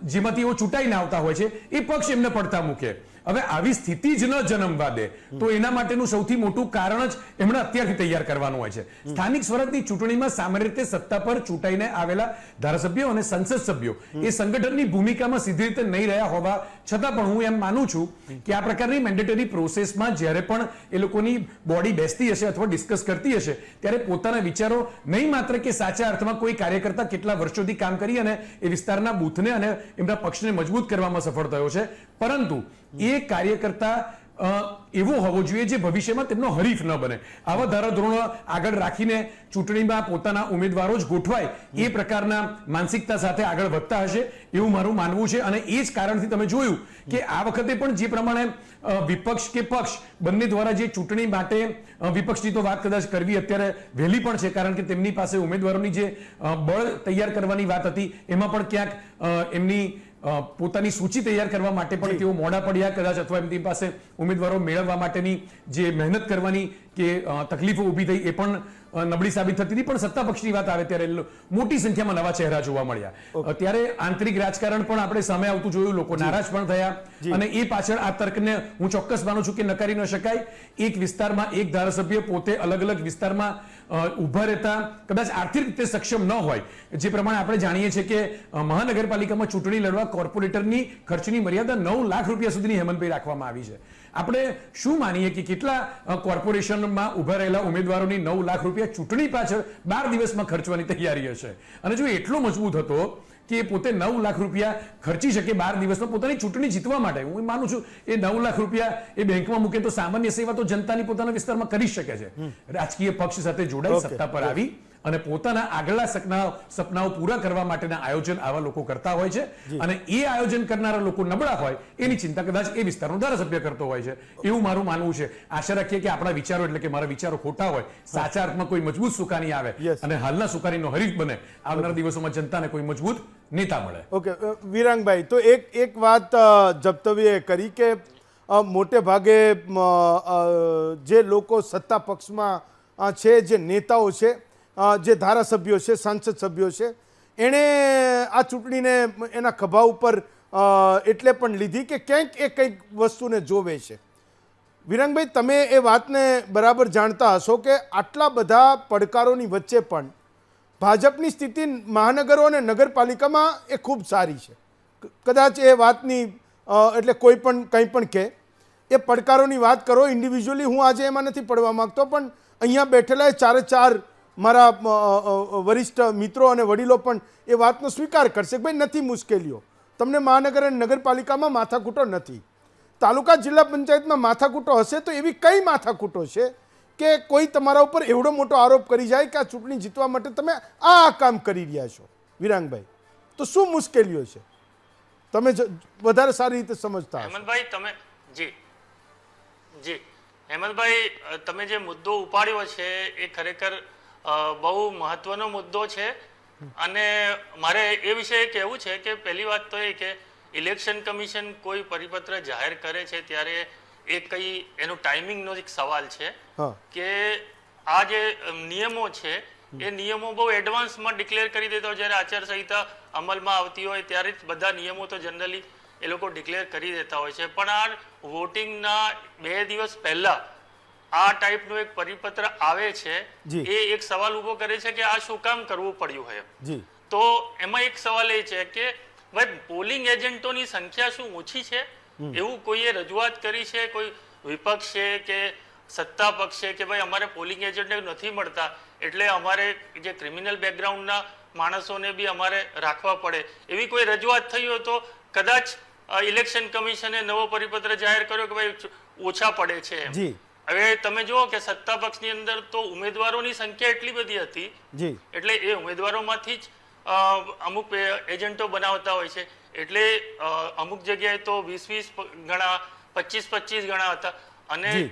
જેમાંથી એઓ ચૂંટાઈને આવતા હોય છે એ પક્ષ એમને પડતા મૂકે. હવે આવી સ્થિતિ જ ન જન્મવા દે તો એના માટેનું સૌથી મોટું કારણ જ એમણે અત્યારથી તૈયાર કરવાનું હોય છે. સ્થાનિક સ્વરાજની ચૂંટણીમાં સામાન્ય રીતે સત્તા પર ચૂંટાઈને આવેલા ધારાસભ્યો અને સંસદ સભ્યો એ સંગઠનની ભૂમિકામાં સીધી રીતે નહીં રહ્યા હોવા છતાં પણ હું એમ માનું છું કે આ પ્રકારની મેન્ડેટરી પ્રોસેસમાં જ્યારે પણ એ લોકોની બોડી બેસતી હશે અથવા ડિસ્કસ કરતી હશે ત્યારે પોતાના વિચારો નહીં માત્ર કે સાચા અર્થમાં કોઈ કાર્યકર્તા કેટલા વર્ષોથી કામ કરી અને એ વિસ્તારના બૂથને અને એમના પક્ષને મજબૂત કરવામાં સફળ થયો છે, પરંતુ એ કાર્યકર્તા એવો હોવો જોઈએ જે ભવિષ્યમાં તેમનો હરીફ ન બને. આવા ધારાધોરણો આગળ રાખીને ચૂંટણીમાં પોતાના ઉમેદવારો જ ગોઠવાય એ પ્રકારના માનસિકતા સાથે આગળ વધતા હશે એવું મારું માનવું છે. અને એ જ કારણથી તમે જોયું કે આ વખતે પણ જે પ્રમાણે વિપક્ષ કે પક્ષ બંને દ્વારા જે ચૂંટણી માટે વિપક્ષની તો વાત કદાચ કરવી અત્યારે વહેલી પણ છે, કારણ કે તેમની પાસે ઉમેદવારોની જે બળ તૈયાર કરવાની વાત હતી એમાં પણ ક્યાંક એમની પોતાની સૂચિ તૈયાર કરવા માટે પણ તેઓ મોડા પડ્યા કદાચ, અથવા એમની પાસે ઉમેદવારો મેળવવા માટેની જે મહેનત કરવાની કે તકલીફો ઊભી થઈ એ પણ નબળી સાબિત થતી હતી, પણ સત્તા પક્ષની વાત આવે ત્યારે મોટી સંખ્યામાં નવા ચહેરા જોવા મળ્યા. ત્યારે આંતરિક રાજકારણ પણ આપણે સામે આવતું જોયું, લોકો નારાજ પણ થયા અને એ પાછળ આ તર્કને હું ચોક્કસ માનું છું કે નકારી ન શકાય. એક વિસ્તારમાં એક ધારાસભ્ય પોતે અલગ અલગ વિસ્તારમાં ઉભા રહેતા કદાચ આર્થિક રીતે સક્ષમ ન હોય, જે પ્રમાણે આપણે જાણીએ છીએ કે મહાનગરપાલિકામાં ચૂંટણી લડવા કોર્પોરેટરની ખર્ચની મર્યાદા 9 લાખ રૂપિયા સુધીની હેમંતભાઈ રાખવામાં આવી છે. આપણે શું માનીએ કે કેટલા કોર્પોરેશનમાં ઉભા રહેલા ઉમેદવારોની 9 લાખ રૂપિયા ચૂંટણી પાછળ 12 દિવસમાં ખર્ચવાની તૈયારી હશે? અને જો એટલો મજબૂત હતો કે પોતે 9 લાખ રૂપિયા ખર્ચી શકે 12 દિવસમાં પોતાની ચૂંટણી જીતવા માટે, હું માનું છું એ 9 લાખ રૂપિયા એ બેંકમાં મૂકે તો સામાન્ય સેવા તો જનતાની પોતાના વિસ્તારમાં કરી શકે છે. રાજકીય પક્ષ સાથે જોડાઈ સત્તા પર આવી અને પોતાના આગળના સપનાઓ પૂરા કરવા માટેના આયોજન આવા લોકો કરતા હોય છે. અને એ આયોજન કરનારા લોકો નબળા હોય એની ચિંતા કદાચ એ વિસ્તારનો ધારાસભ્ય કરતો હોય છે, એવું મારું માનવું છે. આશા રાખીએ કે આપણા વિચારો, એટલે કે મારા વિચારો ખોટા હોય, સાચા અર્થમાં કોઈ મજબૂત સુકાની આવે અને હાલના સુકાનીનો હરીફ બને, આવનારા દિવસોમાં જનતાને કોઈ મજબૂત નેતા મળે. ઓકે વિરાંગભાઈ, તો એક વાત જપ્તવીએ કરી કે મોટે ભાગે જે લોકો સત્તા પક્ષમાં છે, જે નેતાઓ છે, જે ધારાસભ્યો છે, સાંસદ સભ્યો છે, એણે આ ચૂંટણીને એના ખભા ઉપર એટલે પણ લીધી કે ક્યાંક એ કંઈક વસ્તુને જોવે છે. વિરાંગભાઈ, તમે એ વાતને બરાબર જાણતા હશો કે આટલા બધા પડકારોની વચ્ચે પણ ભાજપની સ્થિતિ મહાનગરો અને નગરપાલિકામાં એ ખૂબ સારી છે. કદાચ એ વાતની એટલે કોઈ પણ કંઈ પણ કહે, એ પડકારોની વાત કરો ઇન્ડિવિજ્યુઅલી, હું આજે એમાં નથી પડવા માંગતો, પણ અહીંયા બેઠેલા ચારે ચાર મારા વરિષ્ઠ મિત્રો અને વડીલો પણ એ વાતનો સ્વીકાર કરશે કે ભાઈ નથી મુશ્કેલીઓ. તમને મહાનગર અને નગરપાલિકામાં માથાકૂટો નથી, તાલુકા જિલ્લા પંચાયતમાં માથાકૂટો હશે તો એવી કઈ માથાકૂટો છે કે કોઈ તમારા ઉપર એવડો મોટો આરોપ કરી જાય કે આ ચૂંટણી જીતવા માટે તમે આ કામ કરી રહ્યા છો? વિરાંગભાઈ, તો શું મુશ્કેલીઓ છે? તમે વધારે સારી રીતે સમજતા હશો. હેમંતભાઈ, તમે જી હેમંતભાઈ, તમે જે મુદ્દો ઉપાડ્યો છે એ ખરેખર બહુ મહત્વનો મુદ્દો છે. અને મારે એ વિશે કહેવું છે કે પહેલી વાત તો એ કે ઇલેક્શન કમિશન કોઈ પરિપત્ર જાહેર કરે છે ત્યારે એ કઈ એનું ટાઈમિંગનો એક સવાલ છે કે આ જે નિયમો છે એ નિયમો બહુ એડવાન્સમાં ડિક્લેર કરી દેતા હોય. જ્યારે આચારસંહિતા અમલમાં આવતી હોય ત્યારે જ બધા નિયમો તો જનરલી એ લોકો ડિક્લેર કરી દેતા હોય છે, પણ આ વોટિંગના 2 દિવસ પહેલા આ ટાઈપનો એક પરિપત્ર આવે છે એ એક સવાલ ઉભો કરે છે કે આ શું કામ કરવું પડ્યું હોય. તો એમાં એક સવાલ એ છે કે ભાઈ પોલિંગ એજન્ટોની સંખ્યા શું ઓછી છે એવું કોઈએ રજૂઆત કરી છે? કોઈ વિપક્ષ છે કે સત્તા પક્ષ છે કે ભાઈ અમારે પોલિંગ એજન્ટ નથી મળતા એટલે અમારે જે ક્રિમિનલ બેકગ્રાઉન્ડના માણસોને બી અમારે રાખવા પડે, એવી કોઈ રજૂઆત થઈ હોય તો કદાચ ઇલેક્શન કમિશને નવો પરિપત્ર જાહેર કર્યો કે ભાઈ ઓછા પડે છે. હવે તમે જુઓ કે સત્તા પક્ષની અંદર તો ઉમેદવારોની સંખ્યા એટલી બધી હતી એટલે એ ઉમેદવારોમાંથી જ અમુક એજન્ટો બનાવતા હોય છે, એટલે અમુક જગ્યાએ તો 20 ગણા 25 ગણા હતા. અને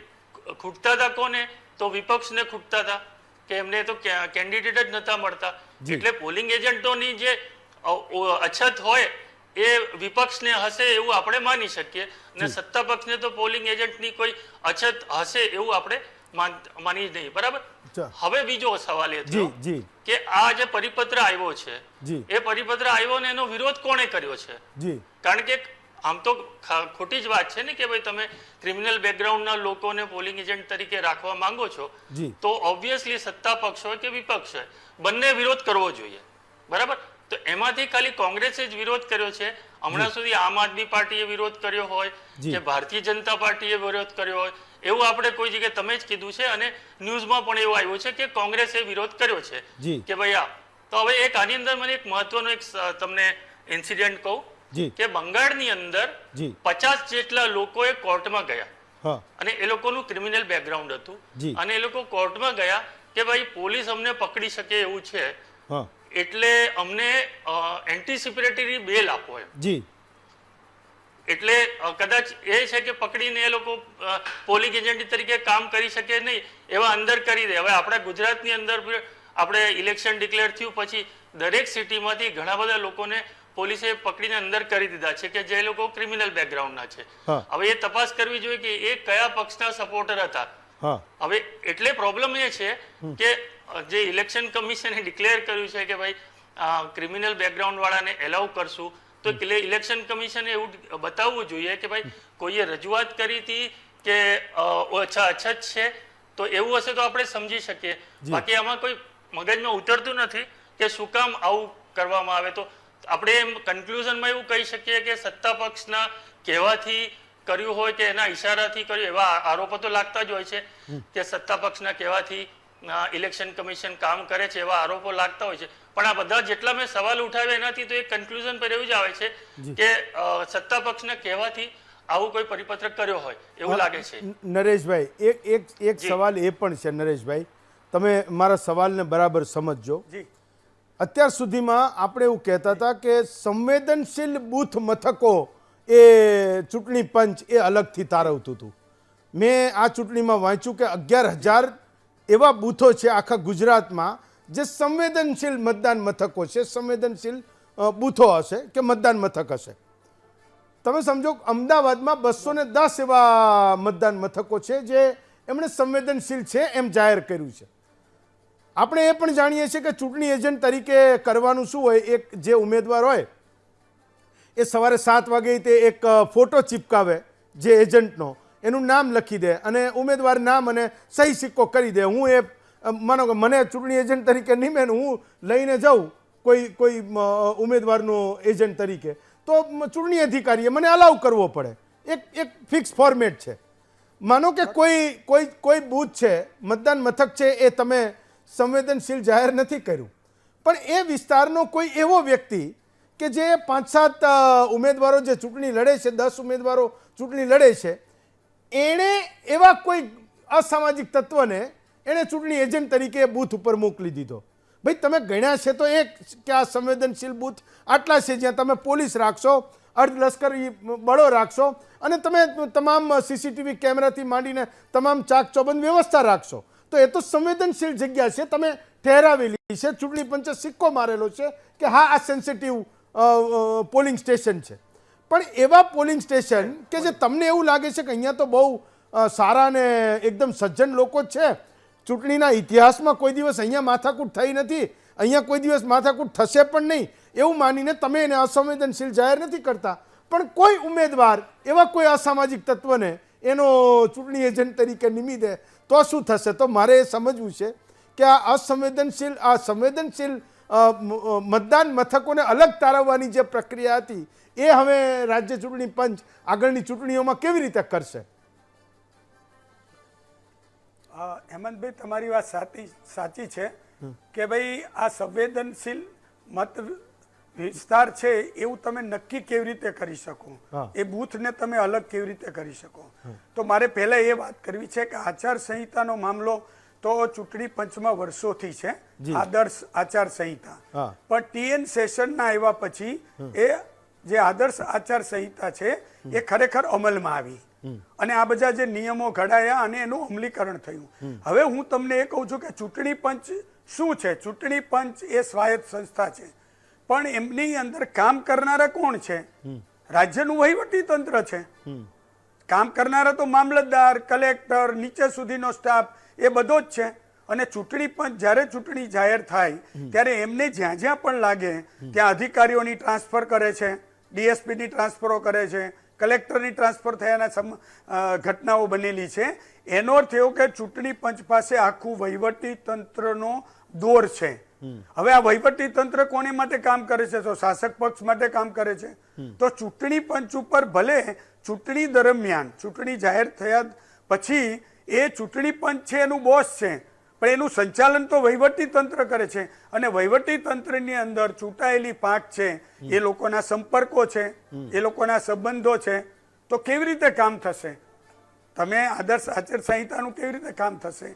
ખૂટતા હતા કોને? તો વિપક્ષને ખૂટતા હતા કે એમને તો કેન્ડિડેટ જ નતા મળતા. એટલે પોલિંગ એજન્ટોની જે અછત હોય એ વિપક્ષને હશે એવું આપણે માની શકીએ, અને સત્તા પક્ષને તો પોલિંગ એજન્ટની કોઈ અછત હશે એવું આપણે માની નહીં. બરાબર. હવે બીજો સવાલ એ થયો કે આ જે પરિપત્ર આવ્યો છે એ પરિપત્ર આવ્યો ને એનો વિરોધ કોણે કર્યો છે? કારણ કે આમ તો ખોટી જ વાત છે ને કે ભાઈ તમે ક્રિમિનલ બેકગ્રાઉન્ડના લોકોને પોલિંગ એજન્ટ તરીકે રાખવા માંગો છો તો ઓબ્વિયસલી સત્તા પક્ષ હોય કે વિપક્ષ હોય બંને વિરોધ કરવો જોઈએ. બરાબર. તો એમાંથી ખાલી કોંગ્રેસે જ વિરોધ કર્યો છે. હમણાં સુધી આમ આદમી પાર્ટીએ વિરોધ કર્યો હોય કે ભારતીય જનતા પાર્ટીએ વિરોધ કર્યો હોય એવું આપણે કોઈ જગ્યાએ તમે જ કીધું છે, અને ન્યૂઝમાં પણ એવું આવ્યું છે કે કોંગ્રેસે વિરોધ કર્યો છે કે ભાઈ આ. તો હવે એક આની અંદર મને એક મહત્વનો એક તમને ઇન્સિડન્ટ કહું કે બંગાળની અંદર 50 જેટલા લોકોએ કોર્ટમાં ગયા અને એ લોકોનું ક્રિમિનલ બેકગ્રાઉન્ડ હતું અને એ લોકો કોર્ટમાં ગયા કે ભાઈ પોલીસ અમને પકડી શકે એવું છે એટલે અમને એન્ટિસિપેટરી બેલ આપો એમ. એટલે કદાચ એ છે કે પકડીને એ લોકો પોલિંગ એજન્ટ તરીકે કામ કરી શકે નહીં એવા અંદર કરી દે. હવે આપણા ગુજરાતની અંદર આપણે ઇલેક્શન ડિક્લેર થયું પછી દરેક સિટીમાંથી ઘણા બધા લોકોને પોલીસે પકડીને અંદર કરી દીધા છે કે જે લોકો ક્રિમિનલ બેકગ્રાઉન્ડના છે. હવે એ તપાસ કરવી જોઈએ કે એ કયા પક્ષના સપોર્ટર હતા. હવે એટલે પ્રોબ્લેમ એ છે કે જે ઇલેક્શન કમિશને ડિક્લેર કર્યું છે કે ભાઈ ક્રિમિનલ બેકગ્રાઉન્ડ વાળાને એલાઉ કરશું, તો ઇલેક્શન કમિશને એવું બતાવવું જોઈએ કે ભાઈ કોઈએ રજૂઆત કરી હતી કે ઓછા અછત છે, તો એવું હશે તો આપણે સમજી શકીએ. બાકી આમાં કોઈ મગજમાં ઉતરતું નથી કે શું કામ આવું કરવામાં આવે. તો આપણે એમ કન્ક્લુઝનમાં એવું કહી શકીએ કે સત્તા પક્ષના કહેવાથી કર્યું હોય કે એના ઈશારાથી કર્યું, એવા આરોપો તો લાગતા જ હોય છે કે સત્તા પક્ષના કહેવાથી ઇલેક્શન કમિશન કામ કરે છે, એવા આરોપો લાગતા હોય છે. પણ આ બધા જેટલા મેં સવાલ ઉઠાવ્યા એનાથી તો એક કન્ક્લુઝન પર એવું જ આવે છે કે સત્તા પક્ષના કહેવાથી આવું કોઈ પરિપત્ર કર્યો હોય એવું લાગે છે. નરેશભાઈ, એક સવાલ એ પણ છે નરેશભાઈ, તમે મારા સવાલને બરાબર સમજજો. અત્યાર સુધીમાં આપણે એવું કહેતા હતા કે સંવેદનશીલ બૂથ મથકો એ ચૂંટણી પંચ એ અલગથી તારવતું હતું. મેં આ ચૂંટણીમાં વાંચ્યું કે 11,000 એવા બૂથો છે આખા ગુજરાતમાં જે સંવેદનશીલ મતદાન મથકો છે, સંવેદનશીલ બૂથો હશે કે મતદાન મથક હશે. તમે સમજો અમદાવાદમાં 210 એવા મતદાન મથકો છે જે એમણે સંવેદનશીલ છે એમ જાહેર કર્યું છે. આપણે એ પણ જાણીએ છીએ કે ચૂંટણી એજન્ટ તરીકે કરવાનું શું હોય, એક જે ઉમેદવાર હોય એ સવારે 7 વાગે તે એક ફોટો ચિપકાવે જે એજન્ટનો, એનું નામ લખી દે અને ઉમેદવાર નામ અને સહી સિક્કો કરી દે. હું એ માનો કે મને ચૂંટણી એજન્ટ તરીકે નિમે હું લઈને જાઉં કોઈ ઉમેદવારનો એજન્ટ તરીકે, તો ચૂંટણી અધિકારીએ મને અલાઉ કરવો પડે. એક ફિક્સ ફોર્મેટ છે. માનો કે કોઈ બૂથ છે, મતદાન મથક છે, એ તમે સંવેદનશીલ જાહેર નથી કર્યું, પણ એ વિસ્તારનો કોઈ એવો વ્યક્તિ કે જે 5-7 ઉમેદવારો જે ચૂંટણી લડે છે, 10 ઉમેદવારો ચૂંટણી લડે છે, એણે એવા કોઈ અસામાજિક તત્વને એણે ચૂંટણી એજન્ટ તરીકે બૂથ ઉપર મોકલી દીધો. ભાઈ તમે ગણ્યા છે તો એક કે આ સંવેદનશીલ બૂથ આટલા છે જ્યાં તમે પોલીસ રાખશો, અર્ધલશ્કરી બળો રાખશો અને તમે તમામ સીસીટીવી કેમેરાથી માંડીને તમામ ચાક ચોબંધ વ્યવસ્થા રાખશો, તો એ તો સંવેદનશીલ જગ્યા છે, તમે ઠેરાવેલી છે, ચૂંટણી પંચે સિક્કો મારેલો છે કે હા આ સેન્સિટિવ પોલિંગ સ્ટેશન છે. પણ એવા પોલિંગ સ્ટેશન કે જે તમને એવું લાગે છે કે અહીંયા તો બહુ સારા ને એકદમ સજ્જન લોકો છે, ચૂંટણીના ઇતિહાસમાં કોઈ દિવસ અહીંયા માથાકૂટ થઈ નથી, અહીંયા કોઈ દિવસ માથાકૂટ થશે પણ નહીં, એવું માનીને તમે એને અસંવેદનશીલ જાહેર નથી કરતા. પણ કોઈ ઉમેદવાર એવા કોઈ અસામાજિક તત્વને એનો ચૂંટણી એજન્ટ તરીકે નિમી દે તો શું થશે? તો મારે એ સમજવું છે કે આ સંવેદનશીલ મતદાન મથકોને અલગ તારવવાની જે પ્રક્રિયા હતી એ હવે રાજ્ય ચૂંટણી પંચ આગળની ચૂંટણીઓમાં કેવી રીતે કરશે? હેમંતભાઈ, તમારી વાત સાચી છે કે ભાઈ આ સંવેદનશીલ મત વિસ્તાર છે એવું તમે નક્કી કેવી રીતે કરી શકો, એ બૂથને તમે અલગ કેવી રીતે કરી શકો. તો મારે પહેલા એ વાત કરવી છે કે આચાર સંહિતાનો મામલો તો ચૂંટણી પંચમાં વર્ષોથી છે, આદર્શ આચાર સંહિતા. પણ TN સેશનના આવ્યા પછી એ જે આદર્શ આચાર સંહિતા છે એ ખરેખર અમલમાં આવી અને આ બધા જે નિયમો ઘડાયા અને એનું અમલીકરણ થયું. હવે હું તમને એ કહું છું કે ચૂંટણી પંચ શું છે? ચૂંટણી પંચ એ સ્વાયત્ત સંસ્થા છે, પણ એમની અંદર કામ કરનારા કોણ છે? રાજ્યનું વહીવટી તંત્ર છે. કામ કરનારા તો મામલતદાર, કલેક્ટર, નીચે સુધીનો સ્ટાફ એ બધો જ છે. અને ચૂંટણી પંચ જ્યારે ચૂંટણી જાહેર થાય ત્યારે એમને જ્યાં જ્યાં પણ લાગે ત્યાં અધિકારીઓની ટ્રાન્સફર કરે છે, DSPની ટ્રાન્સફરો કરે છે, કલેક્ટરની ટ્રાન્સફર થયાના ઘટનાઓ બનેલી છે. એનો અર્થ એવો કે ચૂંટણી પંચ પાસે આખું વહીવટી તંત્રનો દોર છે. હવે આ વહીવટી તંત્ર કોને માટે કામ કરે છે? તો શાસક પક્ષ માટે કામ કરે છે. તો ચૂંટણી પંચ ઉપર ભલે ચૂંટણી દરમિયાન ચૂંટણી જાહેર થયા પછી એ ચૂંટણી પંચ છે એનું બોસ છે, પણ એનું સંચાલન તો વહીવટી તંત્ર કરે છે. અને વહીવટી તંત્રની અંદર ચૂંટાયેલી પાંખ છે, એ લોકોના સંપર્કો છે, એ લોકોના સંબંધો છે. તો કેવી રીતે કામ થશે? તમે આદર્શ આચાર સંહિતાનું કેવી રીતે કામ થશે?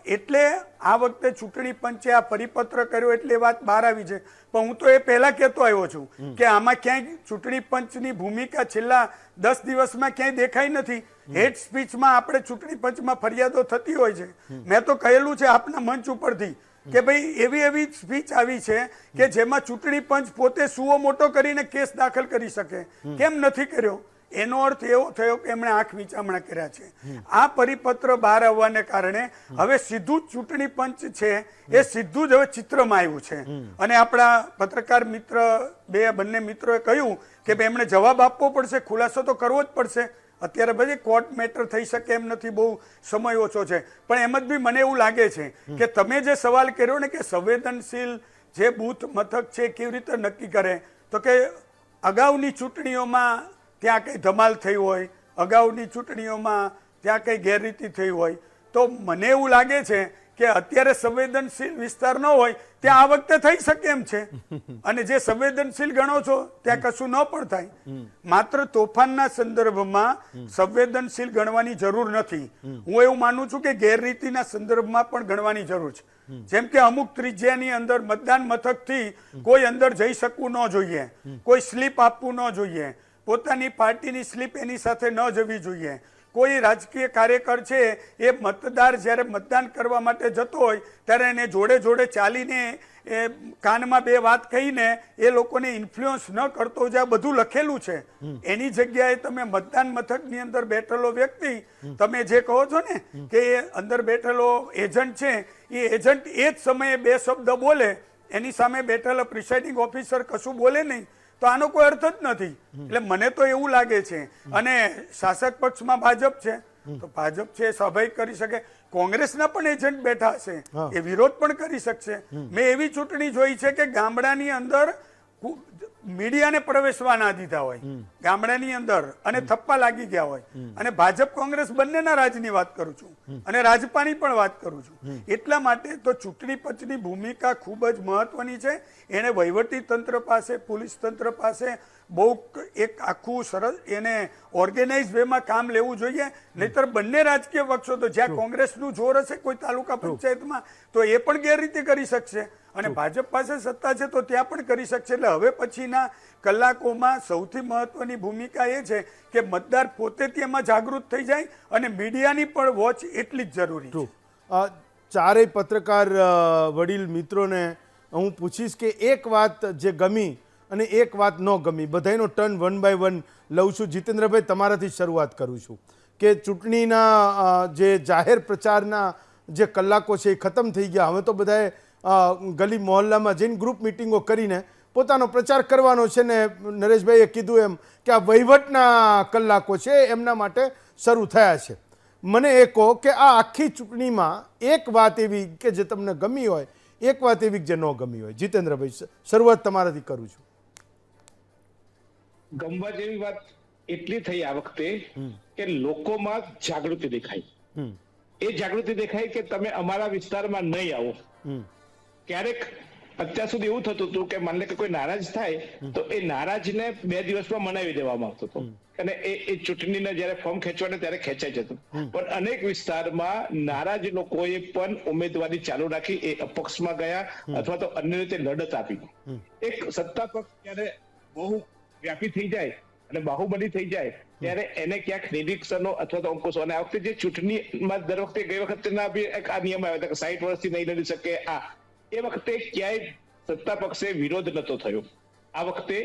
એટલે આ વખતે ચૂંટણી પંચે આ પરિપત્ર કર્યો એટલે વાત બહાર આવી છે. પણ હું તો એ પહેલા કહેતો આવ્યો છું કે આમાં ક્યાંય ચૂંટણી પંચની ભૂમિકા છેલ્લા 10 દિવસમાં ક્યાંય દેખાઈ નથી. હેડ સ્પીચમાં આપણે ચૂંટણી પંચમાં ફરિયાદો થતી હોય છે. મેં તો કહેલું છે આપના મંચ ઉપરથી કે ભાઈ એવી સ્પીચ આવી છે કે જેમાં ચૂંટણી પંચ પોતે સુઓ મોટો કરીને કેસ દાખલ કરી શકે. કેમ નથી કર્યો? એનો અર્થ એવો થયો કે એમણે આંખ વિચામણા કર્યા છે. આ પરિપત્ર બહાર આવવાને કારણે હવે સીધું ચૂંટણી પંચ છે એ સીધું જ હવે ચિત્રમાં આવ્યું છે. અને આપણા પત્રકાર મિત્ર બંને મિત્રોએ કહ્યું કે ભાઈ એમણે જવાબ આપવો પડશે, ખુલાસો તો કરવો જ પડશે. અત્યારે બધી કોર્ટ મેટર થઈ શકે એમ નથી, બહુ સમય ઓછો છે. પણ એમ જ બી મને એવું લાગે છે કે તમે જે સવાલ કર્યો ને કે સંવેદનશીલ જે બૂથ મથક છે કેવી રીતે નક્કી કરે, તો કે અગાઉની ચૂંટણીઓમાં ત્યાં કંઈ ધમાલ થઈ હોય, અગાઉની ચૂંટણીઓમાં ત્યાં કંઈ ગેરરીતિ થઈ હોય, તો મને એવું લાગે છે કે અત્યારે સંવેદનશીલ વિસ્તાર ન હોય ત્યાં આ વખતે થઈ શકે એમ છે. અને જે સંવેદનશીલ ગણો છો ત્યાં કશું ન પણ થાય. માત્ર તોફાનના સંદર્ભમાં સંવેદનશીલ ગણવાની જરૂર નથી. હું એવું માનું છું કે ગેરરીતિના સંદર્ભમાં પણ ગણવાની જરૂર છે. જેમ કે અમુક ત્રિજ્યાની અંદર મતદાન મથકથી કોઈ અંદર જઈ શકવું ન જોઈએ, કોઈ સ્લીપ આપવું ન જોઈએ, પોતાની પાર્ટીની સ્લીપ એની સાથે ન જવી જોઈએ. કોઈ રાજકીય કાર્યકર છે એ મતદાર જ્યારે મતદાન કરવા માટે જતો હોય ત્યારે એને જોડે જોડે ચાલીને એ કાનમાં બે વાત કહીને એ લોકોને ઇન્ફ્લુઅન્સ ન કરતો જે આ બધું લખેલું છે. એની જગ્યાએ તમે મતદાન મથકની અંદર બેઠેલો વ્યક્તિ, તમે જે કહો છો ને કે એ અંદર બેઠેલો એજન્ટ છે, એ એજન્ટ એ જ સમયે બે શબ્દ બોલે, એની સામે બેઠેલા પ્રિસાઇડિંગ ઓફિસર કશું બોલે નહીં, તો આનો કોઈ અર્થ જ નથી. એટલે મને તો એવું લાગે છે. અને શાસક પક્ષમાં ભાજપ છે તો ભાજપ છે સ્વાભાવિક કરી શકે, કોંગ્રેસના પણ એજન્ટ બેઠા હશે, એ વિરોધ પણ કરી શકશે. મેં એવી ચૂંટણી જોઈ છે કે ગામડાની અંદર મીડિયાને પ્રવેશવા ના દીધા હોય ગામડાની અંદર, અને થપ્પા લાગી ગયા હોય. અને ભાજપ કોંગ્રેસ બંનેના રાજની વાત કરું છું અને રાજપાની પણ વાત કરું છું. એટલા માટે તો ચૂંટણી પંચની ભૂમિકા ખૂબ જ મહત્વની છે. એને વહીવટી તંત્ર પાસે, પોલીસ તંત્ર પાસે બહુ એક આખું સરસ એને ઓર્ગેનાઇઝ વેમાં કામ લેવું જોઈએ. નહીતર બંને રાજકીય પક્ષો તો જ્યાં કોંગ્રેસનું જોર હશે કોઈ તાલુકા પંચાયતમાં તો એ પણ ગેરરીતિ કરી શકશે, અને ભાજપ પાસે સત્તા છે તો ત્યાં પણ કરી શકશે. એટલે હવે પછીના કલાકોમાં સૌથી મહત્વની ભૂમિકા એ છે કે મતદાર પોતે તેમાં જાગૃત થઈ જાય, અને મીડિયાની પણ વોચ એટલી જ જરૂરી છે. ચારેય પત્રકાર વડીલ મિત્રોને હું પૂછીશ કે એક વાત જે ગમી અને એક વાત ન ગમી, બધાનો ટર્ન વન બાય વન લઉં છું. જીતેન્દ્રભાઈ, તમારાથી શરૂઆત કરું છું કે ચૂંટણીના જે જાહેર પ્રચારના જે કલાકો છે એ ખતમ થઈ ગયા. હવે તો બધાએ ગલી મોહલ્લામાં જઈને ગ્રુપ મિટિંગો કરીને પોતાનો પ્રચાર કરવાનો છે. ને નરેશભાઈએ કીધું એમ કે આ વહીવટના કલાકો છે એમના માટે શરૂ થયા છે. મને એ કહો કે આ આખી ચૂંટણીમાં એક વાત એવી કે જે તમને ગમી હોય, એક વાત એવી જે ન ગમી હોય. જીતેન્દ્રભાઈ, શરૂઆત તમારાથી કરું છું. ગમવા જેવી વાત એટલી થઈ આ વખતે કે લોકોમાં જાગૃતિ દેખાય. એ જાગૃતિ દેખાય કે તમે અમારા વિસ્તારમાં નહીં આવો. ક્યારેક અત્યાર સુધી એવું થતું હતું કે માની લે કે કોઈ નારાજ થાય તો એ નારાજને 2 દિવસમાં મનાવી દેવામાં આવતો હતો, અને એ ચૂંટણીને જયારે ફોર્મ ખેંચવાને ત્યારે ખેંચાઈ જતું. પણ અનેક વિસ્તારમાં નારાજ લોકોએ પણ ઉમેદવારી ચાલુ રાખી, એ અપક્ષમાં ગયા અથવા તો અન્ય રીતે લડત આપી. એક સત્તા પક્ષ ત્યારે બહુ વ્યાપી થઈ જાય અને બાહુબલી થઈ જાય ત્યારે એને ક્યાંક નિરીક્ષણો અથવા તો અંકુશો. અને આ વખતે જે ચૂંટણીમાં દર વખતે ગઈ વખતેના બી આ નિયમ આવ્યા હતા કે 60 વર્ષથી નહીં લડી શકે. એ વખતે ક્યાંય સત્તા પક્ષે વિરોધ નતો થયો. આ વખતે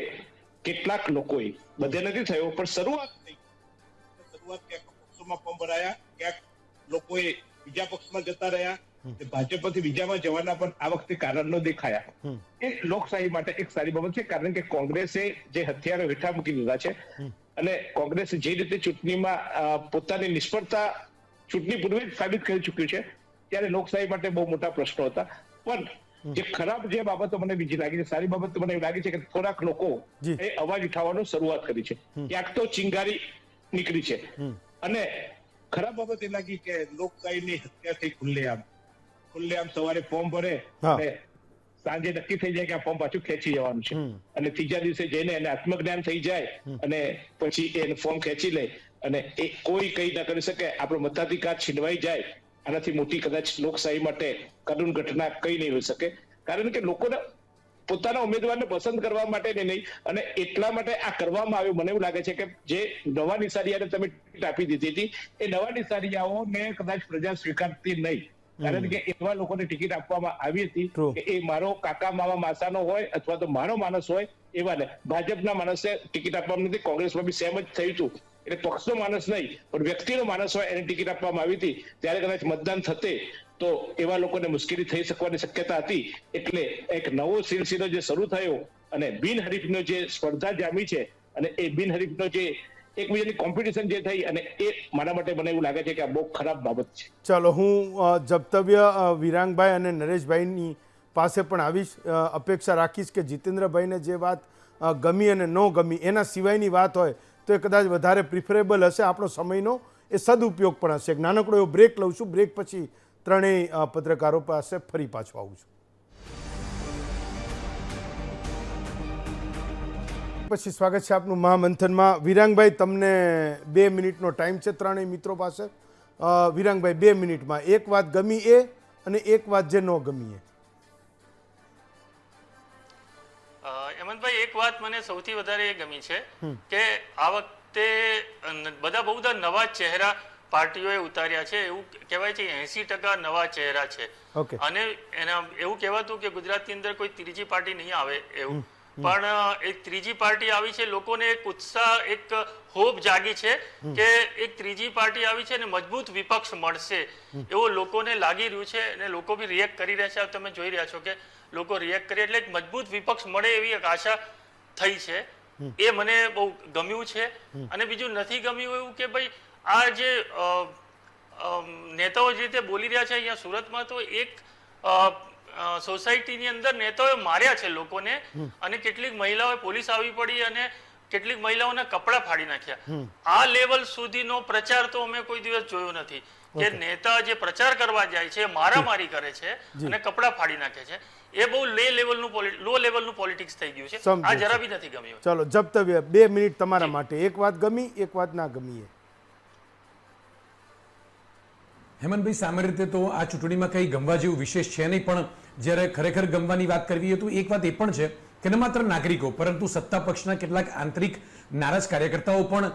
કેટલાક લોકોએ, બધે નથી થયો પણ શરૂઆત ક્યાંક પક્ષોમાં ફોર્મ ભરાયા, ક્યાંક લોકોએ બીજા પક્ષમાં જતા રહ્યા, ભાજપથી બીજામાં જવાના પણ આ વખતે કારણો દેખાયા. એ લોકશાહી માટે એક સારી બાબત છે, કારણ કે કોંગ્રેસે જે હથિયારો હેઠા મૂકી દીધા છે અને કોંગ્રેસ જે રીતે ચૂંટણીમાં પોતાની નિષ્ફળતા ચૂંટણી પૂર્વે જ સાબિત કરી ચૂક્યું છે, ત્યારે લોકશાહી માટે બહુ મોટા પ્રશ્નો હતા. પણ જે ખરાબ જે બાબતો મને બીજી લાગી છે, સારી બાબત મને એવું લાગે છે કે થોડાક લોકો એ અવાજ ઉઠાવવાનું શરૂઆત કરી છે, ક્યાંક તો ચિંગારી નીકળી છે. અને ખરાબ બાબત એ લાગી કે લોકશાહીની હત્યા થઈ ખુલ્લેઆમ સવારે ફોર્મ ભરે અને સાંજે નક્કી થઈ જાય કે આ ફોર્મ પાછું ખેંચી જવાનું છે, અને ત્રીજા દિવસે જઈને એને આત્મજ્ઞાન થઈ જાય અને પછી એને ફોર્મ ખેંચી લે અને એ કોઈ કઈ ના કરી શકે, આપણો મતાધિકાર છીનવાઈ જાય. આનાથી મોટી કદાચ લોકશાહી માટે કરુણ ઘટના કઈ નહીં હોઈ શકે, કારણ કે લોકોને પોતાના ઉમેદવારને પસંદ કરવા માટે નહીં, અને એટલા માટે આ કરવામાં આવ્યું. મને એવું લાગે છે કે જે નવા નિશાળીયાને તમે ટિકિટ આપી દીધી હતી, એ નવા નિશાળીયાઓને કદાચ પ્રજા સ્વીકારતી નહીં, કારણ કે એવા લોકોને ટિકિટ આપવામાં આવી હતી કે એ મારો કાકા મામા માસાનો હોય અથવા તો મારો માણસ હોય, એવાને ભાજપના માણસને ટિકિટ આપવામાં નથી, કોંગ્રેસમાં બી સેમ જ થયું હતું. એટલે પક્ષનો માણસ નહીં પણ વ્યક્તિનો માણસ હોય એને ટિકિટ આપવામાં આવી હતી. ત્યારે કદાચ મતદાન થતે તો એવા લોકોને મુશ્કેલી થઈ શકવાની શક્યતા હતી. એટલે એક નવો સિલસિલો જે શરૂ થયો અને બિનહરીફનો જે સ્પર્ધા જામી છે અને એ બિનહરીફનો જે એકબીજાની કોમ્પિટિશન જે થઈ અને એ મારા માટે મને એવું લાગે છે કે આ બહુ ખરાબ બાબત છે. ચાલો, હું જપ્તવ્ય વિરાંગભાઈ અને નરેશભાઈની પાસે પણ આવીશ. અપેક્ષા રાખીશ કે જીતેન્દ્રભાઈને જે વાત ગમી અને ન ગમી એના સિવાયની વાત હોય તો એ કદાચ વધારે પ્રિફરેબલ હશે. આપણો સમયનો એ સદુપયોગ પણ હશે. એક નાનકડો એવો બ્રેક લઉં છું. બ્રેક પછી ત્રણેય પત્રકારો પાસે ફરી પાછો આવું છું. પછી સ્વાગત છે આપનું મહામંથનમાં. વિરાંગભાઈ, તમને 2 મિનિટનો ટાઈમ છે ત્રણેય મિત્રો પાસે. વિરાંગભાઈ, 2 મિનિટમાં એક વાત ગમી એ અને એક વાત જે ન ગમી એ. હેમંતભાઈ, એક વાત મને સૌથી વધારે એ ગમી છે કે આ વખતે બધા બહુ બધા નવા ચહેરા પાર્ટીઓએ ઉતાર્યા છે. એવું કહેવાય છે 80% નવા ચહેરા છે. અને એના એવું કહેવાતું કે ગુજરાતની અંદર કોઈ ત્રીજી પાર્ટી નહીં આવે એવું, પણ એક ત્રીજી પાર્ટી આવી છે. લોકોને એક ઉત્સાહ, એક હોપ જાગી છે કે એક ત્રીજી પાર્ટી આવી છે અને મજબૂત વિપક્ષ મળશે એવું લોકોને લાગી રહ્યું છે. અને લોકો બી રિએક્ટ કરી રહ્યા છે. તમે જોઈ રહ્યા છો કે લોકો રિએક્ટ કરી એટલે એક મજબૂત વિપક્ષ મળે એવી એક આશા થઈ છે. એ મને બહુ ગમ્યું છે. અને બીજું નથી ગમ્યું એવું કે ભાઈ આ જે નેતાઓ જે રીતે બોલી રહ્યા છે અહીંયા સુરતમાં, તો એક સોસાયટીની અંદર નેતાઓએ માર્યા છે લોકોને અને કેટલીક મહિલાઓએ પોલીસ આવી પડી અને કેટલીક મહિલાઓના કપડા ફાડી નાખ્યા. આ લેવલ સુધીનો પ્રચાર તો અમે કોઈ દિવસ જોયો નથી કે નેતા જે પ્રચાર કરવા જાય છે મારામારી કરે છે અને કપડા ફાડી નાખે છે. એ બહુ લો લેવલનું પોલિટિક્સ થઈ ગયું છે. આ જરા બી નથી ગમ્યું. ચલો, જપ્તવ્ય 2 મિનિટ તમારા માટે. એક વાત ગમી, એક વાત ના ગમી. હેમંતભાઈ, સામાન્ય રીતે તો આ ચૂંટણીમાં કંઈ ગમવા જેવું વિશેષ છે નહીં, પણ જ્યારે ખરેખર ગમવાની વાત કરવી તો એક વાત એ પણ છે કે ન માત્ર નાગરિકો પરંતુ સત્તા પક્ષના કેટલાક આંતરિક નારાજ કાર્યકર્તાઓ પણ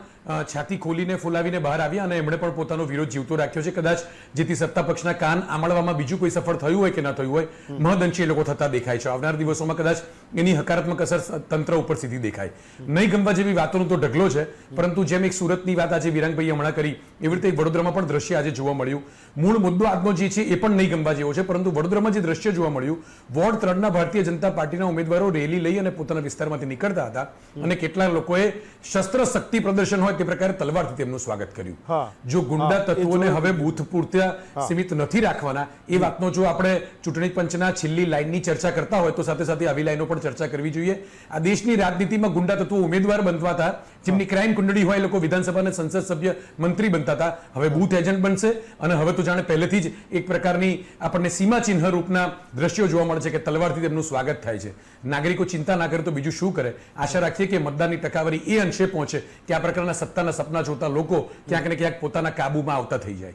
છાતી ખોલીને ફૂલાવીને બહાર આવ્યા અને એમણે પણ પોતાનો વિરોધ જીવતો રાખ્યો છે. કદાચ જેથી સત્તા પક્ષના કાન આમળવામાં બીજું કોઈ સફળ થયું હોય કે ન થયું હોય, મહદઅંશે એ લોકો થતા દેખાય છે. આવનાર દિવસોમાં કદાચ એની હકારાત્મક અસર તંત્ર ઉપર સીધી દેખાય. નહીં ગમવા જેવી વાતોનો તો ઢગલો છે, પરંતુ જેમ એક સુરતની વાત આજે વિરાંગભાઈએ હમણાં કરી એવી રીતે વડોદરામાં પણ દ્રશ્ય આજે જોવા મળ્યું. મૂળ મુદ્દો આજનો જે છે એ પણ નહીં ગમવા જેવો છે, પરંતુ વડોદરામાં જે દ્રશ્ય જોવા મળ્યું, વોર્ડ 3ના ભારતીય જનતા પાર્ટીના ઉમેદવારો રેલી લઈ અને પોતાના વિસ્તારમાંથી નીકળતા હતા અને કેટલાક લોકોએ શસ્ત્ર શક્તિ પ્રદર્શન હોય તે પ્રકારે તલવારથી તેમનું સ્વાગત કર્યું. જો ગુંડા તત્વોને હવે બૂથ પૂરતા સીમિત નથી રાખવાના એ વાતનો જો આપણે ચૂંટણી પંચના છેલ્લી લાઈનની ચર્ચા કરતા હોય તો સાથે સાથે આવી લાઈનો પણ ચર્ચા કરવી જોઈએ. આ દેશની રાજનીતિમાં ગુંડા તત્વો ઉમેદવાર બનતા હતા, જેમની ક્રાઇમ કુંડળી હોય, લોકો વિધાનસભા અને સંસદ સભ્ય, મંત્રી બનતા હતા, હવે બૂથ એજન્ટ બનશે. અને હવે તો જાણે પહેલેથી જ એક પ્રકારની આપણને સીમા ચિહ્ન રૂપના દ્રશ્યો જોવા મળે છે કે તલવારથી તેમનું સ્વાગત થાય છે. નાગરિકો ચિંતા ના કરે તો બીજું શું કરે. આશા રાખીએ કે મતદાનની ટકાવારી એ અંશે પહોંચે કે આ પ્રકારના સત્તાના સપના જોતા લોકો ક્યાંક ને ક્યાંક પોતાના કાબુમાં આવતા થઈ જાય.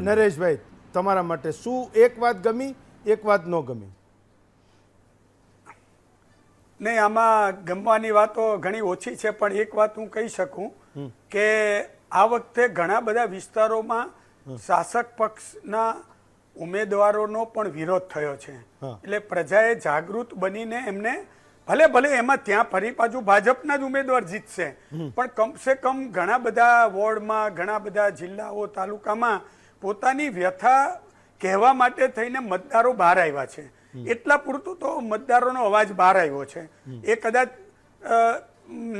નરેશભાઈ, તમારા માટે શું એક વાત ગમી, એક વાત ન ગમી? નહીં, આમાં ગમવાની વાતો ઘણી ઓછી છે, પણ એક વાત હું કહી શકું કે આ વખતે ઘણા બધા વિસ્તારોમાં શાસક પક્ષના ઉમેદવારોનો પણ વિરોધ થયો છે. એટલે પ્રજાએ જાગૃત બનીને એમને ભલે એમાં ત્યાં ફરી પાછું ભાજપના જ ઉમેદવાર જીતશે, પણ કમસે કમ ઘણા બધા વોર્ડમાં, ઘણા બધા જિલ્લાઓ, તાલુકામાં પોતાની વ્યથા કહેવા માટે થઈને મતદારો બહાર આવ્યા છે. એટલા પૂરતું તો મતદારોનો અવાજ બહાર આવ્યો છે. એ કદાચ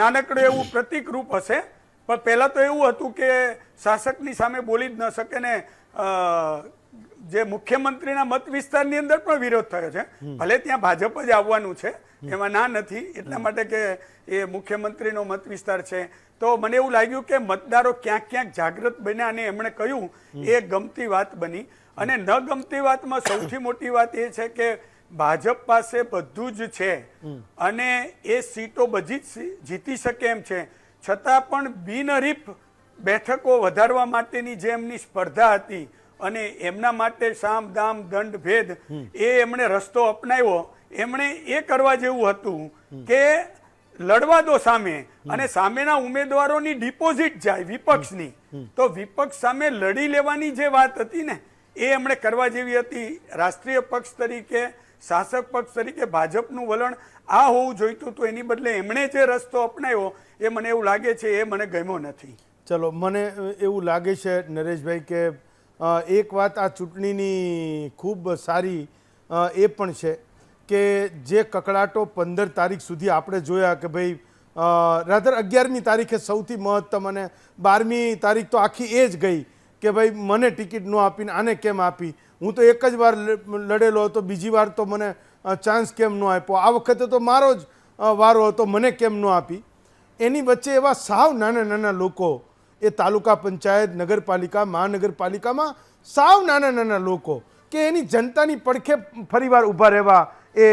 નાનકડું એવું પ્રતિક રૂપ હશે, પણ પહેલા તો એવું હતું કે શાસકની સામે બોલી જ ન શકે ને જે મુખ્યમંત્રીના મત વિસ્તારની અંદર પણ વિરોધ થયો છે. ભલે ત્યાં ભાજપ જ આવવાનું છે, એમાં ના નથી, એટલા માટે કે એ મુખ્યમંત્રીનો મત વિસ્તાર છે. તો મને એવું લાગ્યું કે મતદારો ક્યાંક જાગૃત બન્યા અને એમણે કહ્યું એ ગમતી વાત બની. અને ન ગમતી વાતમાં સૌથી મોટી વાત એ છે કે ભાજપ પાસે બધું જ છે અને એ સીટો બધી જ જીતી શકે એમ છે, છતાં પણ બિનહરીફ બેઠકો વધારવા માટેની જે એમની સ્પર્ધા હતી અને એમના માટે સામ દામ દંડ ભેદ એ એમણે રસ્તો અપનાવ્યો. એમણે એ કરવા જેવું હતું કે લડવા દો સામે, અને સામેના ઉમેદવારોની ડિપોઝિટ જાય વિપક્ષની, તો વિપક્ષ સામે લડી લેવાની જે વાત હતી ને એ એમણે કરવા જેવી હતી. રાષ્ટ્રીય પક્ષ તરીકે શાસક પક્ષ તરીકે ભાજપનું વલણ આ હોવું જોઈતું હતું, એની બદલે એમણે જે રસ્તો અપનાવ્યો એ મને એવું લાગે છે એ મને ગમ્યો નથી. ચલો, મને એવું લાગે છે નરેશભાઈ કે એક વાત આ ચૂંટણીની ખૂબ સારી એ પણ છે કે જે કકળાટો 15 તારીખ સુધી આપણે જોયા કે ભાઈ રાધર 11મી તારીખે સૌથી મહત્તમ અને 12મી તારીખ તો આખી એ જ ગઈ કે ભાઈ મને ટિકિટ ન આપીને આને કેમ આપી, હું તો એક જ વાર લડેલો હતો, બીજી વાર તો મને ચાન્સ કેમ ન આપ્યો, આ વખતે તો મારો જ વારો હતો, મને કેમ ન આપી. એની વચ્ચે એવા સાવ નાના નાના લોકો, એ તાલુકા પંચાયત, નગરપાલિકા, મહાનગરપાલિકામાં સાવ નાના નાના લોકો કે એની જનતાની પડખે ફરીવાર ઊભા રહેવા એ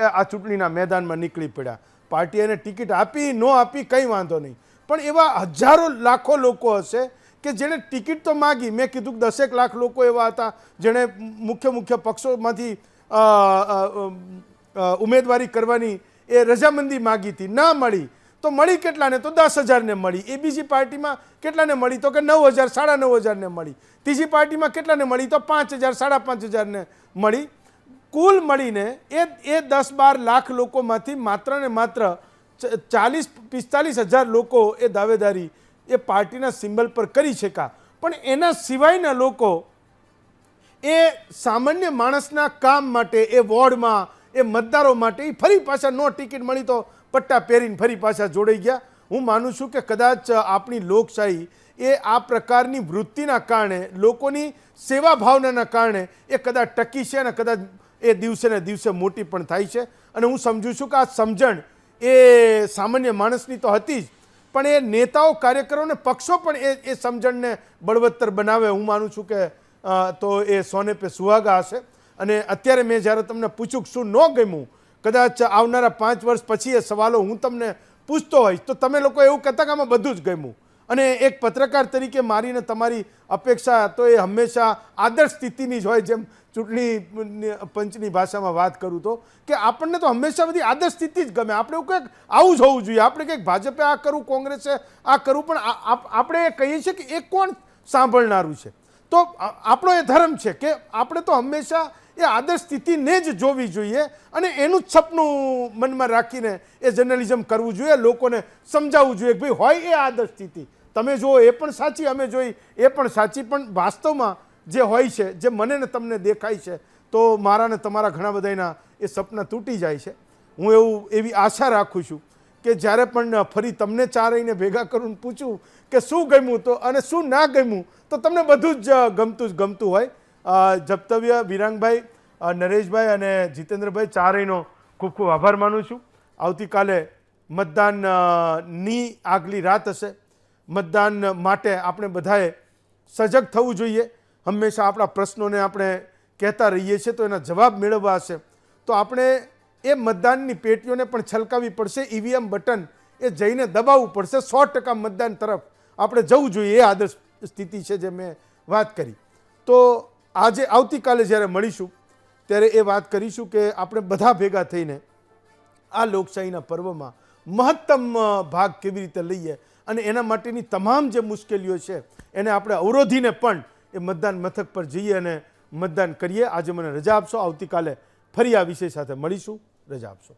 આ ચૂંટણીના મેદાનમાં નીકળી પડ્યા. પાર્ટી એને ટિકિટ આપી ન આપી કંઈ વાંધો નહીં, પણ એવા હજારો લાખો લોકો હશે કે જેણે ટિકિટ તો માગી. મેં કીધું કે 10 લાખ લોકો એવા હતા જેણે મુખ્ય પક્ષોમાંથી ઉમેદવારી કરવાની એ રજામંદી માગી હતી, ના મળી તો મળી કેટલાને, તો 10,000ને મળી. એ બીજી પાર્ટીમાં કેટલાને મળી તો કે 9,000, 9,500ને મળી. ત્રીજી પાર્ટીમાં કેટલાને મળી તો 5,000, 5,500ને મળી. કુલ મળીને એ 10-12 લાખ લોકોમાંથી માત્ર ને માત્ર 40-45 હજાર લોકો એ દાવેદારી એ પાર્ટીના સિમ્બલ પર કરી શક્યા. પણ એના સિવાયના લોકો એ સામાન્ય માણસના કામ માટે, એ વોર્ડમાં, એ મતદારો માટે એ ફરી પાછા નો ટિકિટ મળી તો પટ્ટા પહેરીને ફરી પાછા જોડાઈ ગયા. હું માનું છું કે કદાચ આપણી લોકશાહી એ આ પ્રકારની વૃત્તિના કારણે, લોકોની સેવા ભાવનાના કારણે એ કદાચ ટકી છે અને કદાચ એ દિવસે ને દિવસે મોટી પણ થાય છે. અને હું સમજું છું કે આ સમજણ એ સામાન્ય માણસની તો હતી જ, પણ એ નેતાઓ, કાર્યકરોને, પક્ષો પણ એ સમજણને બળવત્તર બનાવે. હું માનું છું કે તો એ સોને પે સુહાગા હશે. અને અત્યારે મેં જ્યારે તમને પૂછ્યું કે શું ન ગમ્યું, કદાચ આવનારા 5 વર્ષ પછી એ સવાલો હું તમને પૂછતો હોઈશ તો તમે લોકો એવું કહેતા કે આમાં બધું જ ગમ્યું. અને એક પત્રકાર તરીકે મારીને તમારી અપેક્ષા તો એ હંમેશા આદર્શ સ્થિતિની જ હોય, જેમ ચૂંટણી પંચની ભાષામાં વાત કરું તો કે આપણને તો હંમેશા બધી આદર્શ સ્થિતિ જ ગમે. આપણે એવું કંઈક આવું જ હોવું જોઈએ. આપણે કંઈક ભાજપે આ કરવું, કોંગ્રેસે આ કરવું, પણ આપણે એ કહીએ છીએ કે એ કોણ સાંભળનારું છે. તો આપણો એ ધર્મ છે કે આપણે તો હંમેશા એ આદર્શ સ્થિતિને જ જોવી જોઈએ અને એનું જ સપનું મનમાં રાખીને એ જર્નલિઝમ કરવું જોઈએ, લોકોને સમજાવવું જોઈએ કે ભાઈ હોય એ આદર્શ સ્થિતિ, તમે જુઓ એ પણ સાચી, અમે જોઈ એ પણ સાચી, પણ વાસ્તવમાં જે હોય છે, જે મને ને તમને દેખાય છે, તો મારા ને તમારા ઘણા બધાના એ સપના તૂટી જાય છે. હું એવી આશા રાખું છું કે જ્યારે પણ ફરી તમને ચારેયને ભેગા કરું પૂછું કે શું ગમ્યું તો અને શું ના ગમ્યું, તો તમને બધું જ ગમતું હોય. જપ્તવ્ય, વિરાંગભાઈ, નરેશભાઈ અને જીતેન્દ્રભાઈ ચારેયનો ખૂબ ખૂબ આભાર માનું છું. આવતીકાલે મતદાનની આગલી રાત હશે. મતદાન માટે આપણે બધાએ સજગ થવું જોઈએ. હંમેશા આપણા પ્રશ્નોને આપણે કહેતા રહીએ છીએ તો એના જવાબ મેળવવા હશે તો આપણે એ મતદાનની પેટીઓને પણ છલકાવી પડશે. ઈવીએમ બટન એ જઈને દબાવવું પડશે. 100% મતદાન તરફ આપણે જવું જોઈએ. એ આદર્શ સ્થિતિ છે જે મેં વાત કરી. તો આજે આવતીકાલે જ્યારે મળીશું ત્યારે એ વાત કરીશું કે આપણે બધા ભેગા થઈને આ લોકશાહીના પર્વમાં મહત્તમ ભાગ કેવી રીતે લઈએ અને એના માટેની તમામ જે મુશ્કેલીઓ છે એને આપણે અવરોધીને પણ એ મતદાન મથક પર જઈએ અને મતદાન કરીએ. આજે મને રજા આપશો. આવતીકાલે ફરી આ વિષય સાથે મળીશું. રજા આપશો.